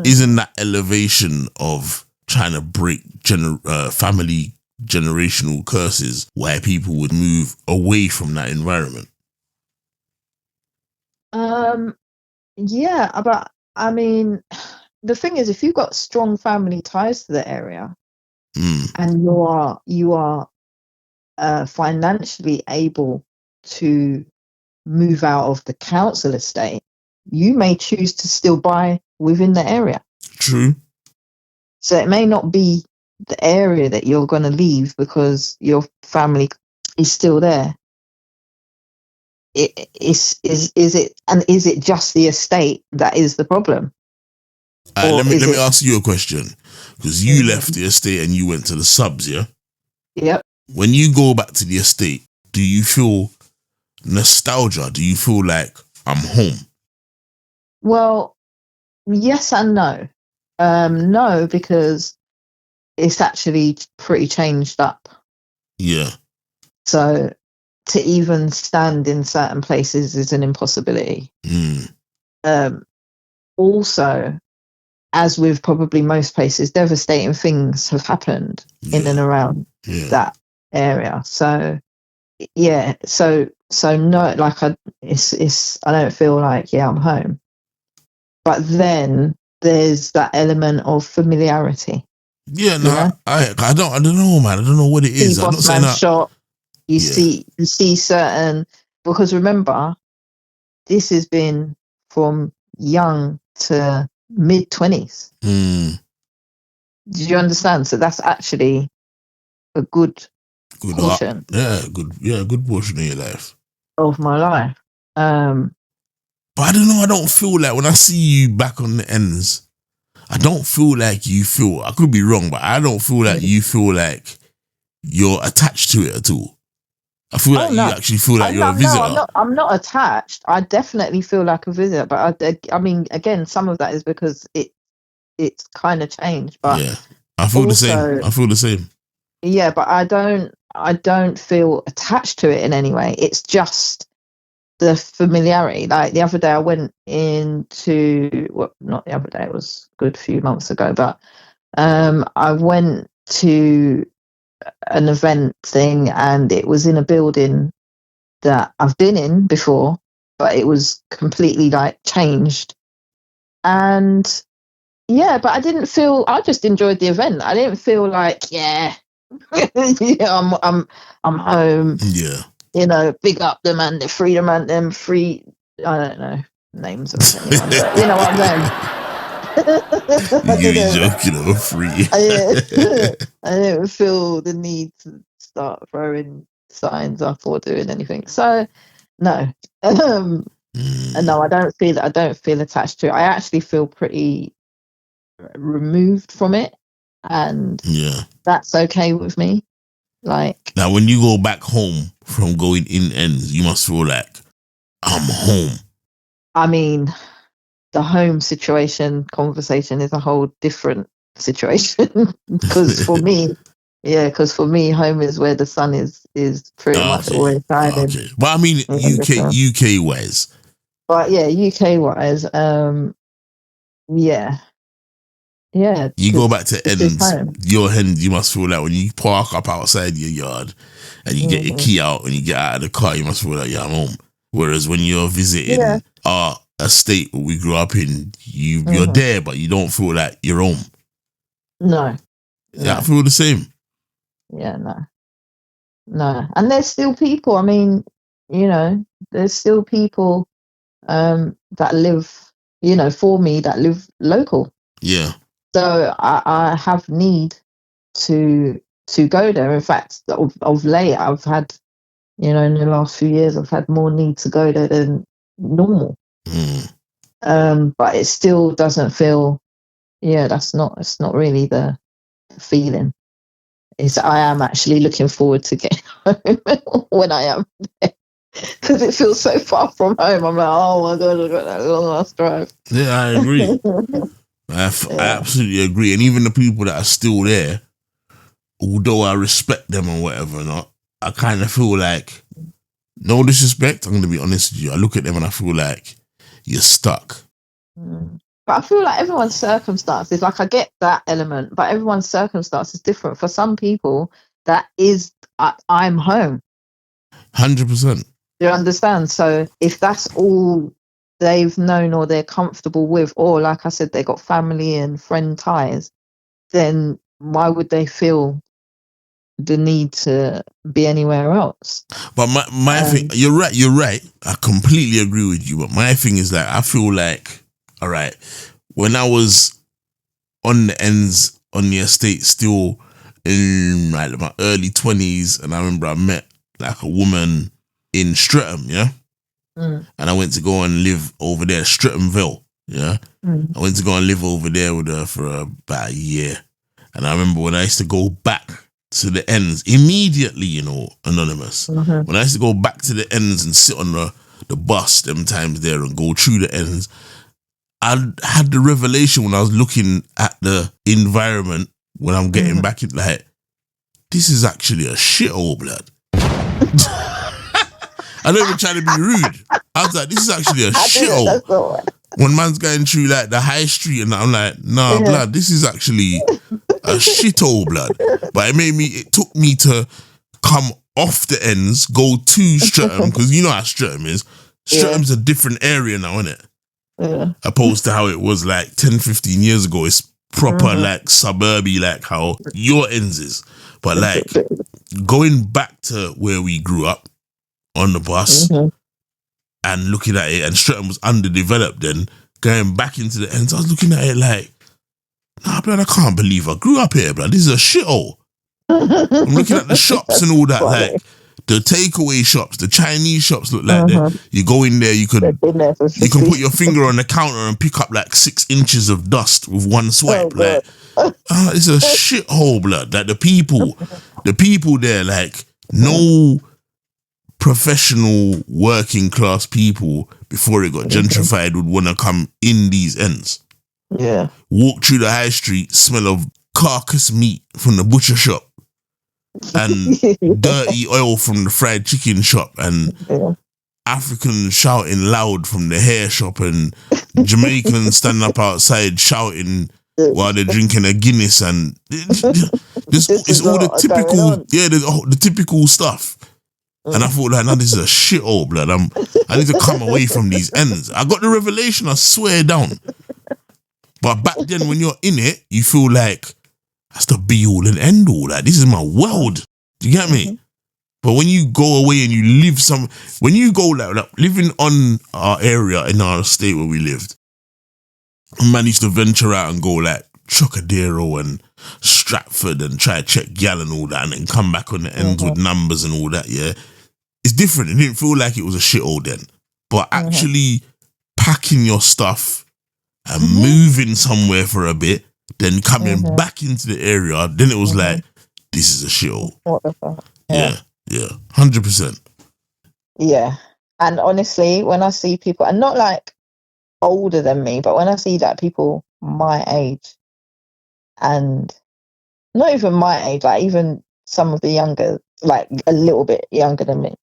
Speaker 1: Isn't that elevation of trying to break family generational curses why people would move away from that environment?
Speaker 2: Yeah, but I mean, the thing is, if you've got strong family ties to the area and you are financially able to move out of the council estate, you may choose to still buy within the area.
Speaker 1: True.
Speaker 2: So it may not be the area that you're going to leave because your family is still there. Is it just the estate that is the problem?
Speaker 1: Let me ask you a question, because you left the estate and you went to the subs, yeah?
Speaker 2: Yep.
Speaker 1: When you go back to the estate, do you feel nostalgia? Do you feel like I'm home?
Speaker 2: Well, yes and no. No, because it's actually pretty changed up.
Speaker 1: Yeah.
Speaker 2: So to even stand in certain places is an impossibility. Also, as with probably most places, devastating things have happened in and around that area. So yeah, so no, like I don't feel like I'm home. But then there's that element of familiarity.
Speaker 1: Yeah, no, I don't know, man. I don't know what it is. I'm not saying that.
Speaker 2: Shot. You see certain, because remember, this has been from young to mid-20s. Did you understand? So that's actually a good portion.
Speaker 1: Good portion of your life.
Speaker 2: Of my life.
Speaker 1: But I don't know, I don't feel like when I see you back on the ends, I don't feel like you feel, I could be wrong, but I don't feel like you feel like you're attached to it at all. I feel like you actually feel like you're a visitor.
Speaker 2: No, I'm not attached. I definitely feel like a visitor, but I mean, again, some of that is because it's kind of changed. But
Speaker 1: yeah, I feel the same. I feel the same.
Speaker 2: Yeah, but I don't feel attached to it in any way. It's just the familiarity. Like the other day, I went into not the other day. It was a good few months ago, but I went to an event thing, and it was in a building that I've been in before, but it was completely like changed. And yeah, but I didn't feel. I just enjoyed the event. I didn't feel like I'm home.
Speaker 1: Yeah.
Speaker 2: You know, big up them and the freedom and them free. I don't know names of anyone, but you know what I'm saying.
Speaker 1: You're joking, free.
Speaker 2: I didn't feel the need to start throwing signs up or doing anything. So no, and no, I don't feel attached to it. I actually feel pretty removed from it, and that's okay with me. Like,
Speaker 1: now, when you go back home from going in ends, you must feel like I'm home.
Speaker 2: I mean, the home conversation is a whole different situation. Because for me, home is where the sun is pretty much always shining.
Speaker 1: Okay. But I mean, UK wise.
Speaker 2: But yeah, UK wise, yeah. Yeah.
Speaker 1: You go back to ends, you must feel like when you park up outside your yard and you get your key out and you get out of the car, you must feel like I'm home. Whereas when you're visiting our estate where we grew up in, you're there, but you don't feel like you're home.
Speaker 2: No.
Speaker 1: Yeah, I feel the same.
Speaker 2: Yeah, no. And there's still people, I mean, there's still people that live, for me, that live local.
Speaker 1: Yeah.
Speaker 2: So I have need to go there. In fact, of late, I've had, in the last few years, I've had more need to go there than normal. But it still doesn't feel, it's not really the feeling. I am actually looking forward to getting home when I am there. Because it feels so far from home. I'm like, oh my God, I've got that long ass drive.
Speaker 1: Yeah, I agree. I absolutely agree. And even the people that are still there, although I respect them and whatever or not, I kind of feel like, no disrespect, I'm going to be honest with you, I look at them and I feel like you're stuck.
Speaker 2: But I feel like everyone's circumstances, like I get that element, but everyone's circumstance is different. For some people, that is, I'm home.
Speaker 1: 100%.
Speaker 2: Do you understand? So if that's all they've known or they're comfortable with, or like I said, they got family and friend ties, then why would they feel the need to be anywhere else?
Speaker 1: But my thing, you're right. I completely agree with you. But my thing is that I feel like, all right, when I was on the ends on the estate, still in like my early 20s, and I remember I met like a woman in Streatham, yeah?
Speaker 2: Mm.
Speaker 1: And I went to go and live over there, Streathamville, yeah?
Speaker 2: Mm.
Speaker 1: I went to go and live over there with her for about a year. And I remember when I used to go back to the ends, immediately, you know, Anonymous, when I used to go back to the ends and sit on the bus them times there and go through the ends, I had the revelation when I was looking at the environment when I'm getting back in, like, this is actually a shithole, blood. I don't even try to be rude. I was like, this is actually a shithole. When man's going through like the high street and I'm like, nah, blood, this is actually a shithole, blood. But it took me to come off the ends, go to Streatham, because you know how Streatham is. Streatham's a different area now, isn't it? Yeah. Opposed to how it was like 10, 15 years ago. It's proper like suburby, like how your ends is. But like going back to where we grew up on the bus and looking at it, and Streatham was underdeveloped then, going back into the ends, I was looking at it like, nah, blood, I can't believe I grew up here, blood. This is a shithole. I'm looking at the shops and all that, like the takeaway shops, the Chinese shops look like that. You go in there, you can put your finger on the counter and pick up like 6 inches of dust with one swipe. It's a shithole, blood. Like the people there, like no professional working class people before it got gentrified would want to come in these ends. Yeah. Walk through the high street, smell of carcass meat from the butcher shop and dirty oil from the fried chicken shop and Africans shouting loud from the hair shop and Jamaicans standing up outside shouting while they're drinking a Guinness, and it's all the typical, the typical stuff. And I thought, like, nah, this is a shithole, blood. I need to come away from these ends. I got the revelation, I swear down. But back then, when you're in it, you feel like that's the be all and end all. Like, this is my world. Do you get me? But when you go away and you live when you go like living on our area in our estate where we lived, man used to venture out and go like Chocadero and Stratford and try to check gal and all that, and then come back on the ends with numbers and all that. Yeah, it's different. It didn't feel like it was a shithole then, but actually packing your stuff and moving somewhere for a bit, then coming back into the area, then it was like, this is a shithole. What the fuck? Yeah, 100%.
Speaker 2: Yeah, and honestly, when I see people, and not like older than me, but when I see that people my age, and not even my age, like even some of the younger, like a little bit younger than me,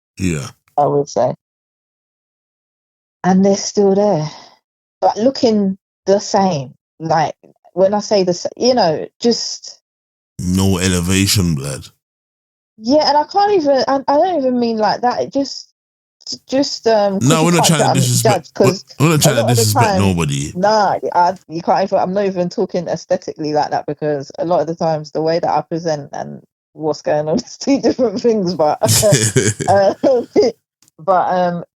Speaker 2: I would say, and they're still there, but looking the same. Like when I say this, just
Speaker 1: no elevation, blood.
Speaker 2: Yeah, and I can't even. I don't even mean like that. It just.
Speaker 1: No, we're not trying to disrespect. We're not trying to disrespect nobody.
Speaker 2: Nah, you can't even. I'm not even talking aesthetically like that, because a lot of the times the way that I present and what's going on is 2 different things. But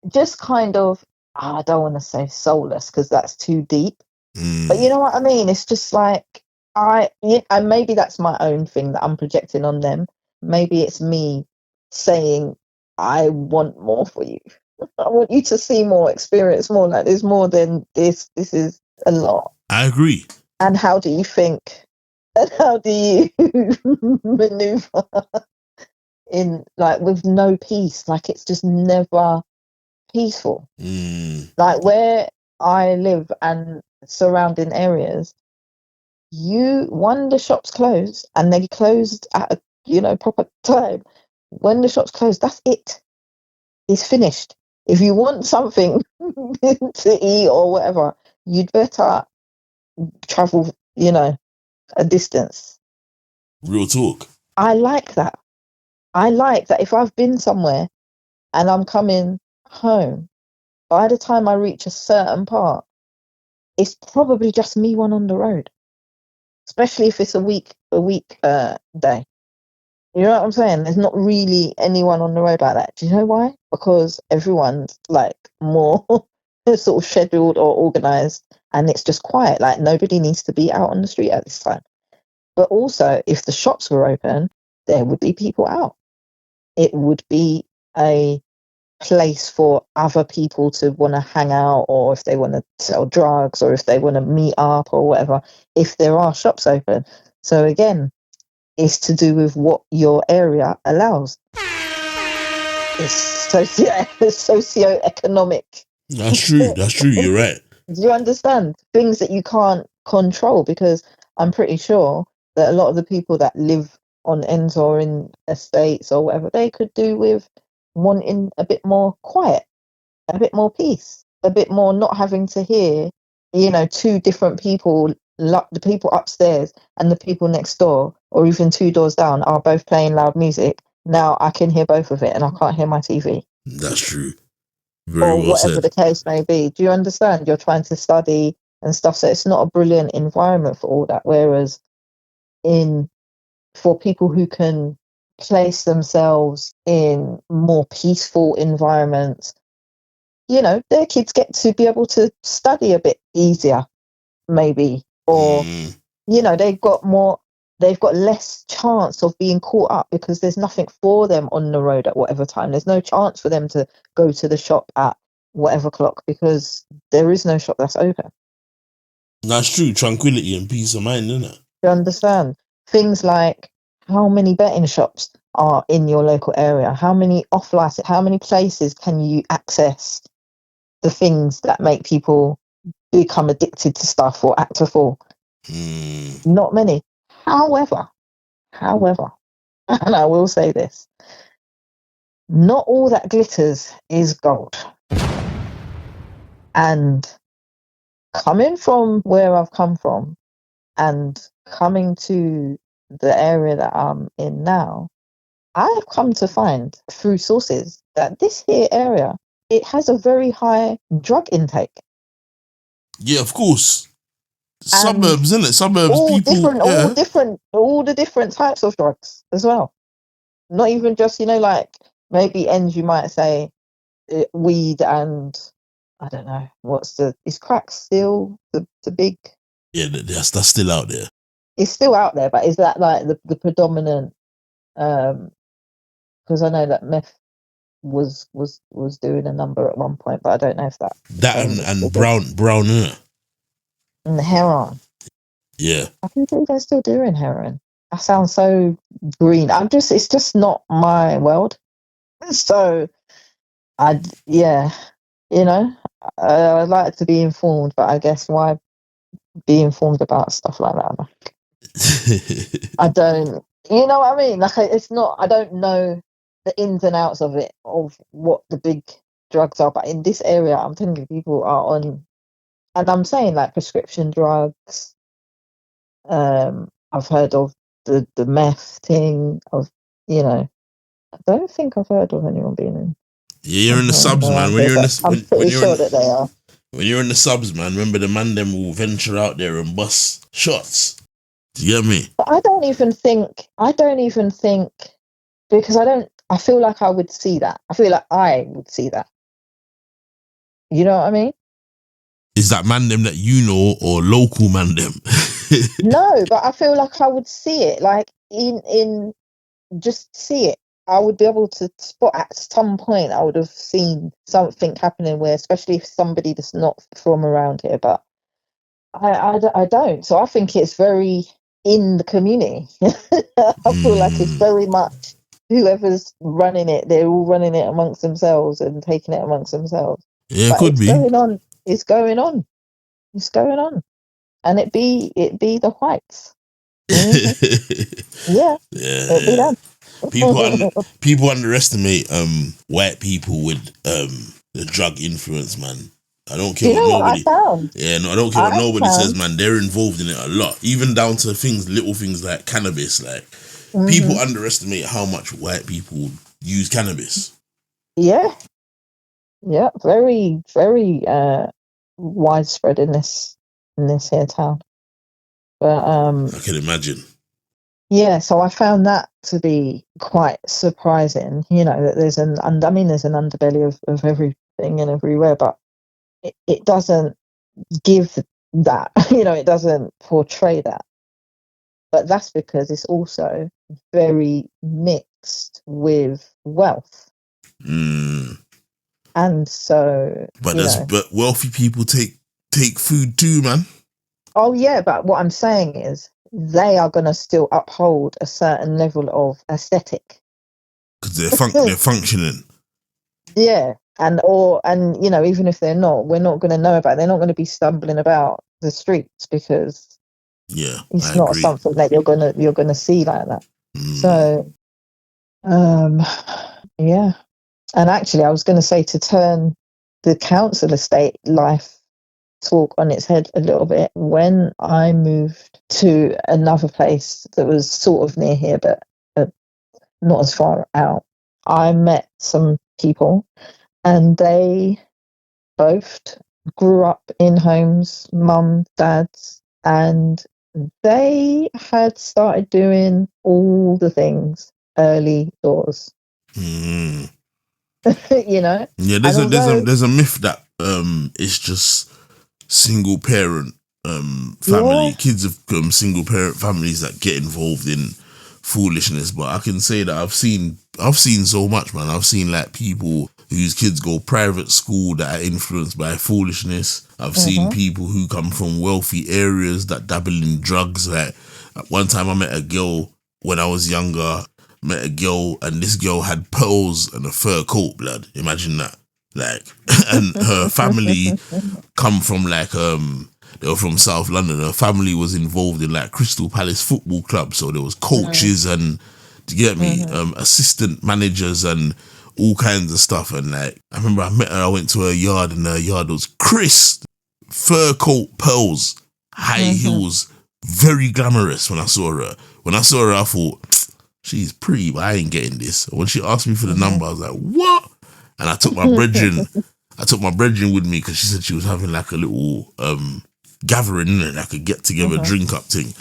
Speaker 2: just kind of. I don't want to say soulless because that's too deep. But you know what I mean. It's just like and maybe that's my own thing that I'm projecting on them. Maybe it's me saying, I want more for you. I want you to see more, experience more. Like there's more than this. This is a lot.
Speaker 1: I agree.
Speaker 2: And how do you think? And how do you maneuver in like with no peace? Like it's just never peaceful. Like where I live and surrounding areas, the shops closed and they closed at a proper time. When the shops close, that's it. It's finished. If you want something to eat or whatever, you'd better travel, a distance.
Speaker 1: Real talk.
Speaker 2: I like that. If I've been somewhere and I'm coming home, by the time I reach a certain part, it's probably just me one on the road. Especially if it's a week day. You know what I'm saying? There's not really anyone on the road like that. Do you know why? Because everyone's like more sort of scheduled or organized, and it's just quiet. Like nobody needs to be out on the street at this time. But also, if the shops were open, there would be people out. It would be a place for other people to want to hang out, or if they want to sell drugs, or if they want to meet up or whatever, if there are shops open. So again, it's to do with what your area allows. It's socio-economic.
Speaker 1: That's true. You're right.
Speaker 2: Do you understand? Things that you can't control, because I'm pretty sure that a lot of the people that live on ends or in estates or whatever, they could do with wanting a bit more quiet, a bit more peace, a bit more not having to hear, two different people, the people upstairs and the people next door, or even two doors down, are both playing loud music. Now I can hear both of it and I can't hear my TV.
Speaker 1: That's true. Very
Speaker 2: Or
Speaker 1: well
Speaker 2: whatever
Speaker 1: said.
Speaker 2: the case may be. Do you understand? You're trying to study and stuff, so it's not a brilliant environment for all that. Whereas for people who can place themselves in more peaceful environments, their kids get to be able to study a bit easier, maybe, or they've got less chance of being caught up, because there's nothing for them on the road at whatever time. There's no chance for them to go to the shop at whatever clock, because there is no shop that's open.
Speaker 1: That's true. Tranquility and peace of mind, isn't it?
Speaker 2: You understand? Things like how many betting shops are in your local area, how many off-license, how many places can you access the things that make people become addicted to stuff or act a fool? Not many. However, and I will say this, not all that glitters is gold. And coming from where I've come from and coming to the area that I'm in now, I've come to find through sources that this here area, it has a very high drug intake.
Speaker 1: Yeah, of course. Suburbs, isn't it? Suburbs,
Speaker 2: all
Speaker 1: people.
Speaker 2: all the different types of drugs as well. Not even just, like maybe ends, you might say weed and I don't know is crack still the big?
Speaker 1: Yeah, that's still out there.
Speaker 2: It's still out there, but is that like the predominant? Because I know that meth was doing a number at one point, but I don't know if that
Speaker 1: and brown, isn't it?
Speaker 2: And the heroin.
Speaker 1: Yeah.
Speaker 2: I can believe they're still doing heroin. That sounds so green. It's just not my world. So, I'd like to be informed, but I guess why be informed about stuff like that? I don't, you know what I mean? Like, it's not, I don't know the ins and outs of it, of what the big drugs are, but in this area, I'm thinking people are on, and I'm saying like prescription drugs. I've heard of the meth thing. I don't think I've heard of anyone being in.
Speaker 1: Yeah, you're in the subs, man.
Speaker 2: I'm pretty sure that they are.
Speaker 1: When you're in the subs, man, remember the man them will venture out there and bust shots. Do you get me?
Speaker 2: But I don't even think, because I feel like I would see that. I feel like I would see that. You know what I mean?
Speaker 1: Is that man them that you know, or local man them?
Speaker 2: No, but I feel like I would see it, like just see it. I would be able to spot at some point. I would have seen something happening where, especially if somebody that's not from around here, but I don't. So I think it's very in the community. I feel like it's very much whoever's running it, they're all running it amongst themselves and taking it amongst themselves.
Speaker 1: Yeah,
Speaker 2: but
Speaker 1: could be.
Speaker 2: It's going on. And it be the whites. Mm-hmm. Yeah.
Speaker 1: Yeah. People underestimate white people with the drug influence, man. I don't care what nobody. I don't care what nobody says, man. They're involved in it a lot, even down to little things like cannabis. Like people underestimate how much white people use cannabis.
Speaker 2: Yeah, very, very widespread in this here town. But
Speaker 1: I can imagine.
Speaker 2: Yeah, so I found that to be quite surprising. That there's an underbelly of everything and everywhere, but it doesn't give that. It doesn't portray that. but that's because it's also very mixed with wealth. And so,
Speaker 1: but wealthy people take food too, man.
Speaker 2: Oh yeah, but what I'm saying is they are going to still uphold a certain level of aesthetic
Speaker 1: because they're functioning.
Speaker 2: Yeah, and even if they're not, we're not going to know about it. They're not going to be stumbling about the streets because it's not something that you're gonna see like that. So, yeah. And actually, I was going to say, to turn the council estate life talk on its head a little bit, when I moved to another place that was sort of near here, but not as far out, I met some people, and they both grew up in homes, mum, dads, and they had started doing all the things early doors.
Speaker 1: Yeah, there's a myth that it's just single parent family kids of single parent families that get involved in foolishness. But I can say that I've seen so much, man. I've seen like people whose kids go private school that are influenced by foolishness. I've seen people who come from wealthy areas that dabble in drugs. Like at one time I met a girl when I was younger, and this girl had pearls and a fur coat, blood. Imagine that. Like, and her family come from like they were from South London. Her family was involved in like Crystal Palace Football Club, so there was coaches and, do you get me, assistant managers and all kinds of stuff. And like, I remember I met her, I went to her yard, and her yard was crisp, fur coat, pearls, high heels, very glamorous. When I saw her, I thought, she's pretty, but I ain't getting this. When she asked me for the number, I was like, what? And I took my brethren. With me because she said she was having like a little gathering, like a get together drink up thing.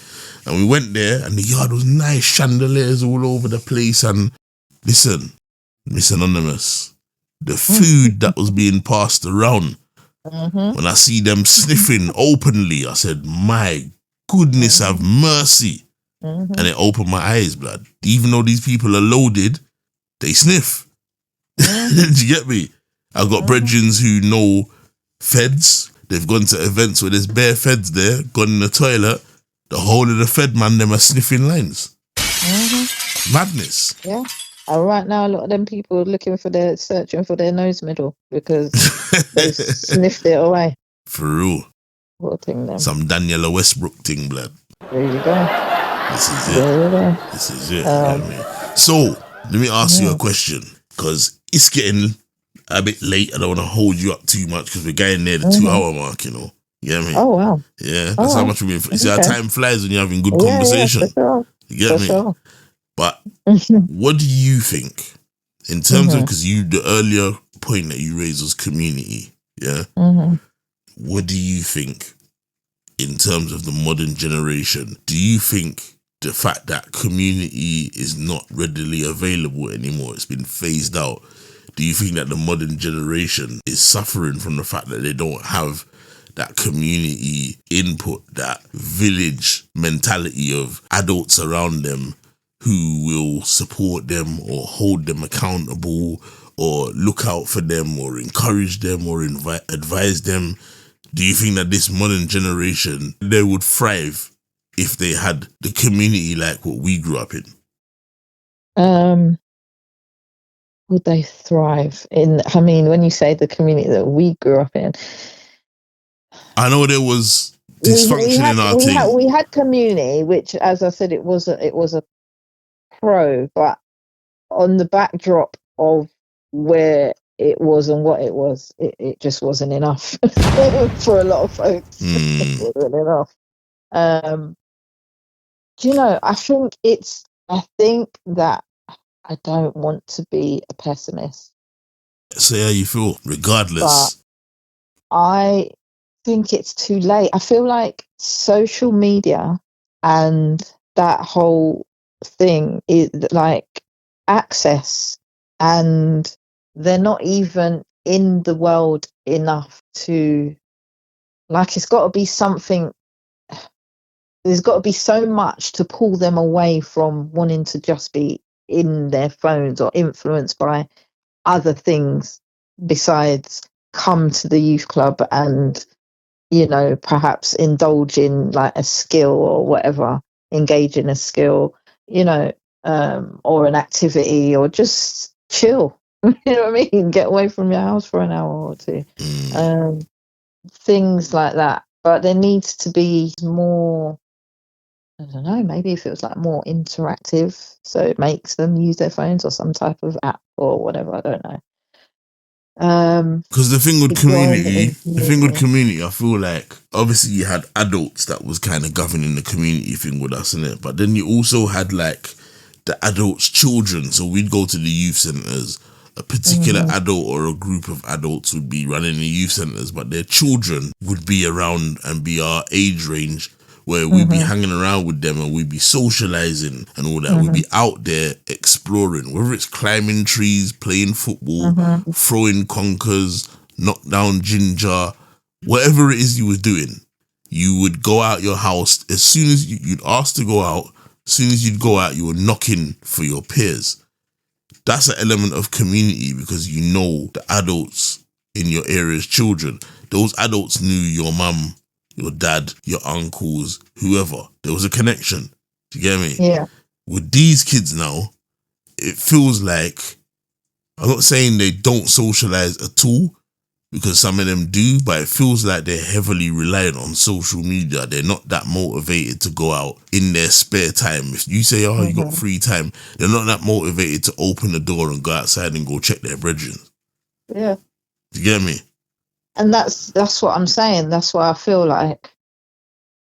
Speaker 1: And we went there, and the yard was nice, chandeliers all over the place. And listen, Miss Anonymous, the food that was being passed around, when I see them sniffing openly, I said, my goodness, have mercy. And it opened my eyes, blood. Even though these people are loaded, they sniff. Did you get me? I've got brethren who know feds. They've gone to events where there's bare feds there, gone in the toilet. The whole of the fed man, them are sniffing lines. Madness.
Speaker 2: Yeah. And right now, a lot of them people are searching for their nose middle because they sniffed it away.
Speaker 1: For real.
Speaker 2: What thing then?
Speaker 1: Some Daniela Westbrook thing, blood.
Speaker 2: There you go.
Speaker 1: This is it. This is it. You know what I mean? So, let me ask you a question, because it's getting a bit late. I don't want to hold you up too much because we're getting near the 2-hour mark, you know. You get me?
Speaker 2: Oh, wow.
Speaker 1: Yeah, that's how much we've been. You see how time flies when you're having good conversation.
Speaker 2: Yeah, for sure.
Speaker 1: You get me?
Speaker 2: Sure.
Speaker 1: But what do you think in terms of, because the earlier point that you raised was community, yeah? What do you think in terms of the modern generation? Do you think the fact that community is not readily available anymore, it's been phased out, do you think that the modern generation is suffering from the fact that they don't have that community input, that village mentality of adults around them who will support them or hold them accountable or look out for them or encourage them or advise them? Do you think that this modern generation, they would thrive if they had the community like what we grew up in?
Speaker 2: Would they thrive in? I mean, when you say the community that we grew up in,
Speaker 1: I know there was dysfunction in our team.
Speaker 2: We had community, which, as I said, it was a pro, but on the backdrop of where it was and what it was, it just wasn't enough for a lot of folks. It wasn't enough. Do you know, I think that I don't want to be a pessimist.
Speaker 1: Say how you feel, regardless.
Speaker 2: But I think it's too late. I feel like social media and that whole thing is like access, and they're not even in the world enough to, like, it's got to be something. there's got to be so much to pull them away from wanting to just be in their phones or influenced by other things besides come to the youth club and, you know, perhaps indulge in like a skill or whatever, engage in a skill, you know, or an activity, or just chill. You know what I mean? Get away from your house for an hour or two. Things like that. But there needs to be more, I don't know, maybe if it was like more interactive, so it makes them use their phones or some type of app or whatever, I don't know.
Speaker 1: Because the thing with
Speaker 2: Enjoyment.
Speaker 1: community, I feel like obviously you had adults that was kind of governing the community thing with us, innit? But then you also had like the adults' children. So we'd go to the youth centres. A particular adult or a group of adults would be running the youth centres, but their children would be around and be our age range, where we'd be hanging around with them and we'd be socialising and all that. We'd be out there exploring, whether it's climbing trees, playing football, throwing conkers, knock down ginger, whatever it is you were doing. You would go out your house as soon as you'd ask to go out. As soon as you'd go out, you were knocking for your peers. That's an element of community, because you know the adults in your area's children. Those adults knew your mum, your dad, your uncles, whoever. There was a connection. Do you get me?
Speaker 2: Yeah.
Speaker 1: With these kids now, it feels like, I'm not saying they don't socialise at all, because some of them do, but it feels like they're heavily reliant on social media. They're not that motivated to go out in their spare time. If you say, oh, you got free time, they're not that motivated to open the door and go outside and go check their brethren.
Speaker 2: Yeah.
Speaker 1: Do you get me?
Speaker 2: And that's what I'm saying. That's why I feel like,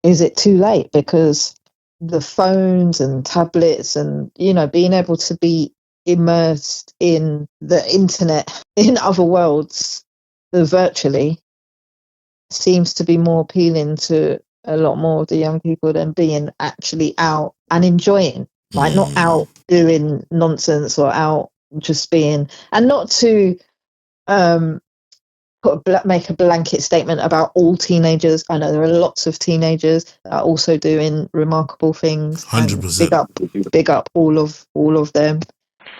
Speaker 2: is it too late? Because the phones and tablets and, you know, being able to be immersed in the internet in other worlds virtually seems to be more appealing to a lot more of the young people than being actually out and enjoying, like not out doing nonsense or out just being, and not to make a blanket statement about all teenagers. I know there are lots of teenagers that are also doing remarkable things.
Speaker 1: 100%.
Speaker 2: Big up all of them.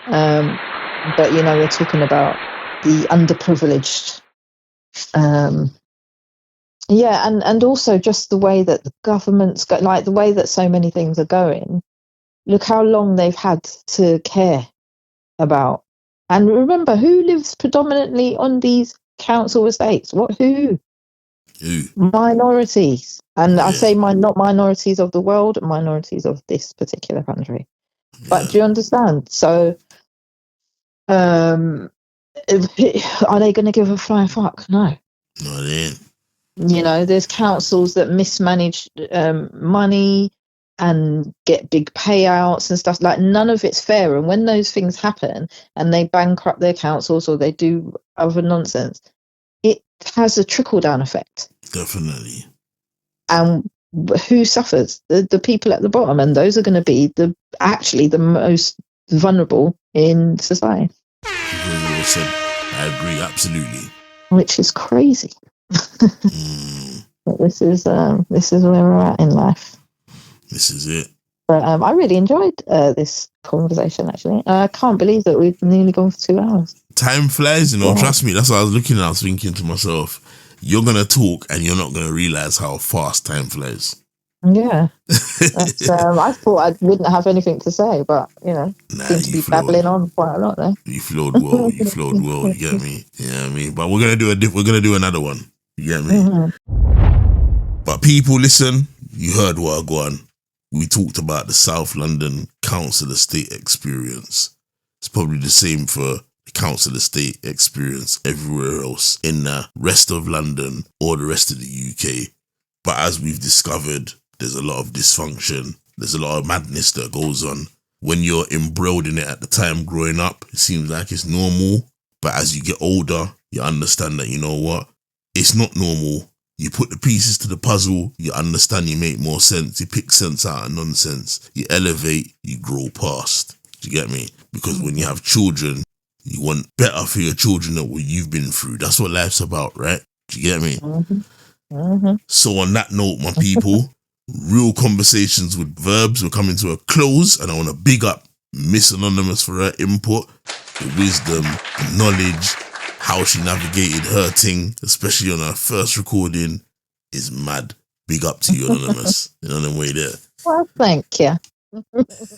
Speaker 2: But you know, we're talking about the underprivileged. Yeah, and also just the way that the government's got, like the way that so many things are going. Look how long they've had to care about. And remember, who lives predominantly on these council estates? Who? Minorities. And I say not minorities of the world, minorities of this particular country. But do you understand? So, are they going to give a flying fuck? No.
Speaker 1: No, they ain't.
Speaker 2: You know, there's councils that mismanage money and get big payouts and stuff. Like, none of it's fair. And when those things happen and they bankrupt their councils or they do other nonsense, it has a trickle-down effect.
Speaker 1: Definitely.
Speaker 2: And who suffers? The people at the bottom. And those are going to be the most vulnerable in society.
Speaker 1: Very well said. I agree, absolutely.
Speaker 2: Which is crazy. But this is where we're at in life.
Speaker 1: This is it.
Speaker 2: But I really enjoyed this conversation, actually. I can't believe that we've nearly gone for 2 hours.
Speaker 1: Time flies, you know. Yeah. Trust me. That's what I was looking at. I was thinking to myself, you're going to talk and you're not going to realise how fast time flies.
Speaker 2: Yeah. I thought I wouldn't have anything to say, but, you know, seem to be babbling on quite a lot there.
Speaker 1: You flowed well. You flowed well. You get me? You know what I mean? But we're going to do another one. You get me? But people, listen, you heard what I got on. We talked about the South London council estate experience. It's probably the same for the council estate experience everywhere else in the rest of London or the rest of the UK. But as we've discovered, there's a lot of dysfunction. There's a lot of madness that goes on. When you're embroiled in it at the time growing up, it seems like it's normal. But as you get older, you understand that, you know what? It's not normal. You put the pieces to the puzzle, you understand, you make more sense, you pick sense out of nonsense, you elevate, you grow past. Do you get me? Because when you have children, you want better for your children than what you've been through. That's what life's about, right? Do you get me? So on that note, my people, Real conversations with Verbz. We're coming to a close, and I want to big up Miss Anonymous for her input, the wisdom, the knowledge, how she navigated her thing, especially on her first recording, is mad. Big up to you, Anonymous. You know the way there.
Speaker 2: Well, thank you.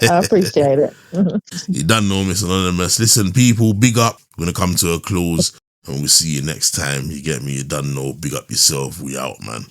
Speaker 2: I appreciate it.
Speaker 1: You done know, Miss Anonymous. Listen, people, big up. We're going to come to a close, and we'll see you next time. You get me? You done know. Big up yourself. We out, man.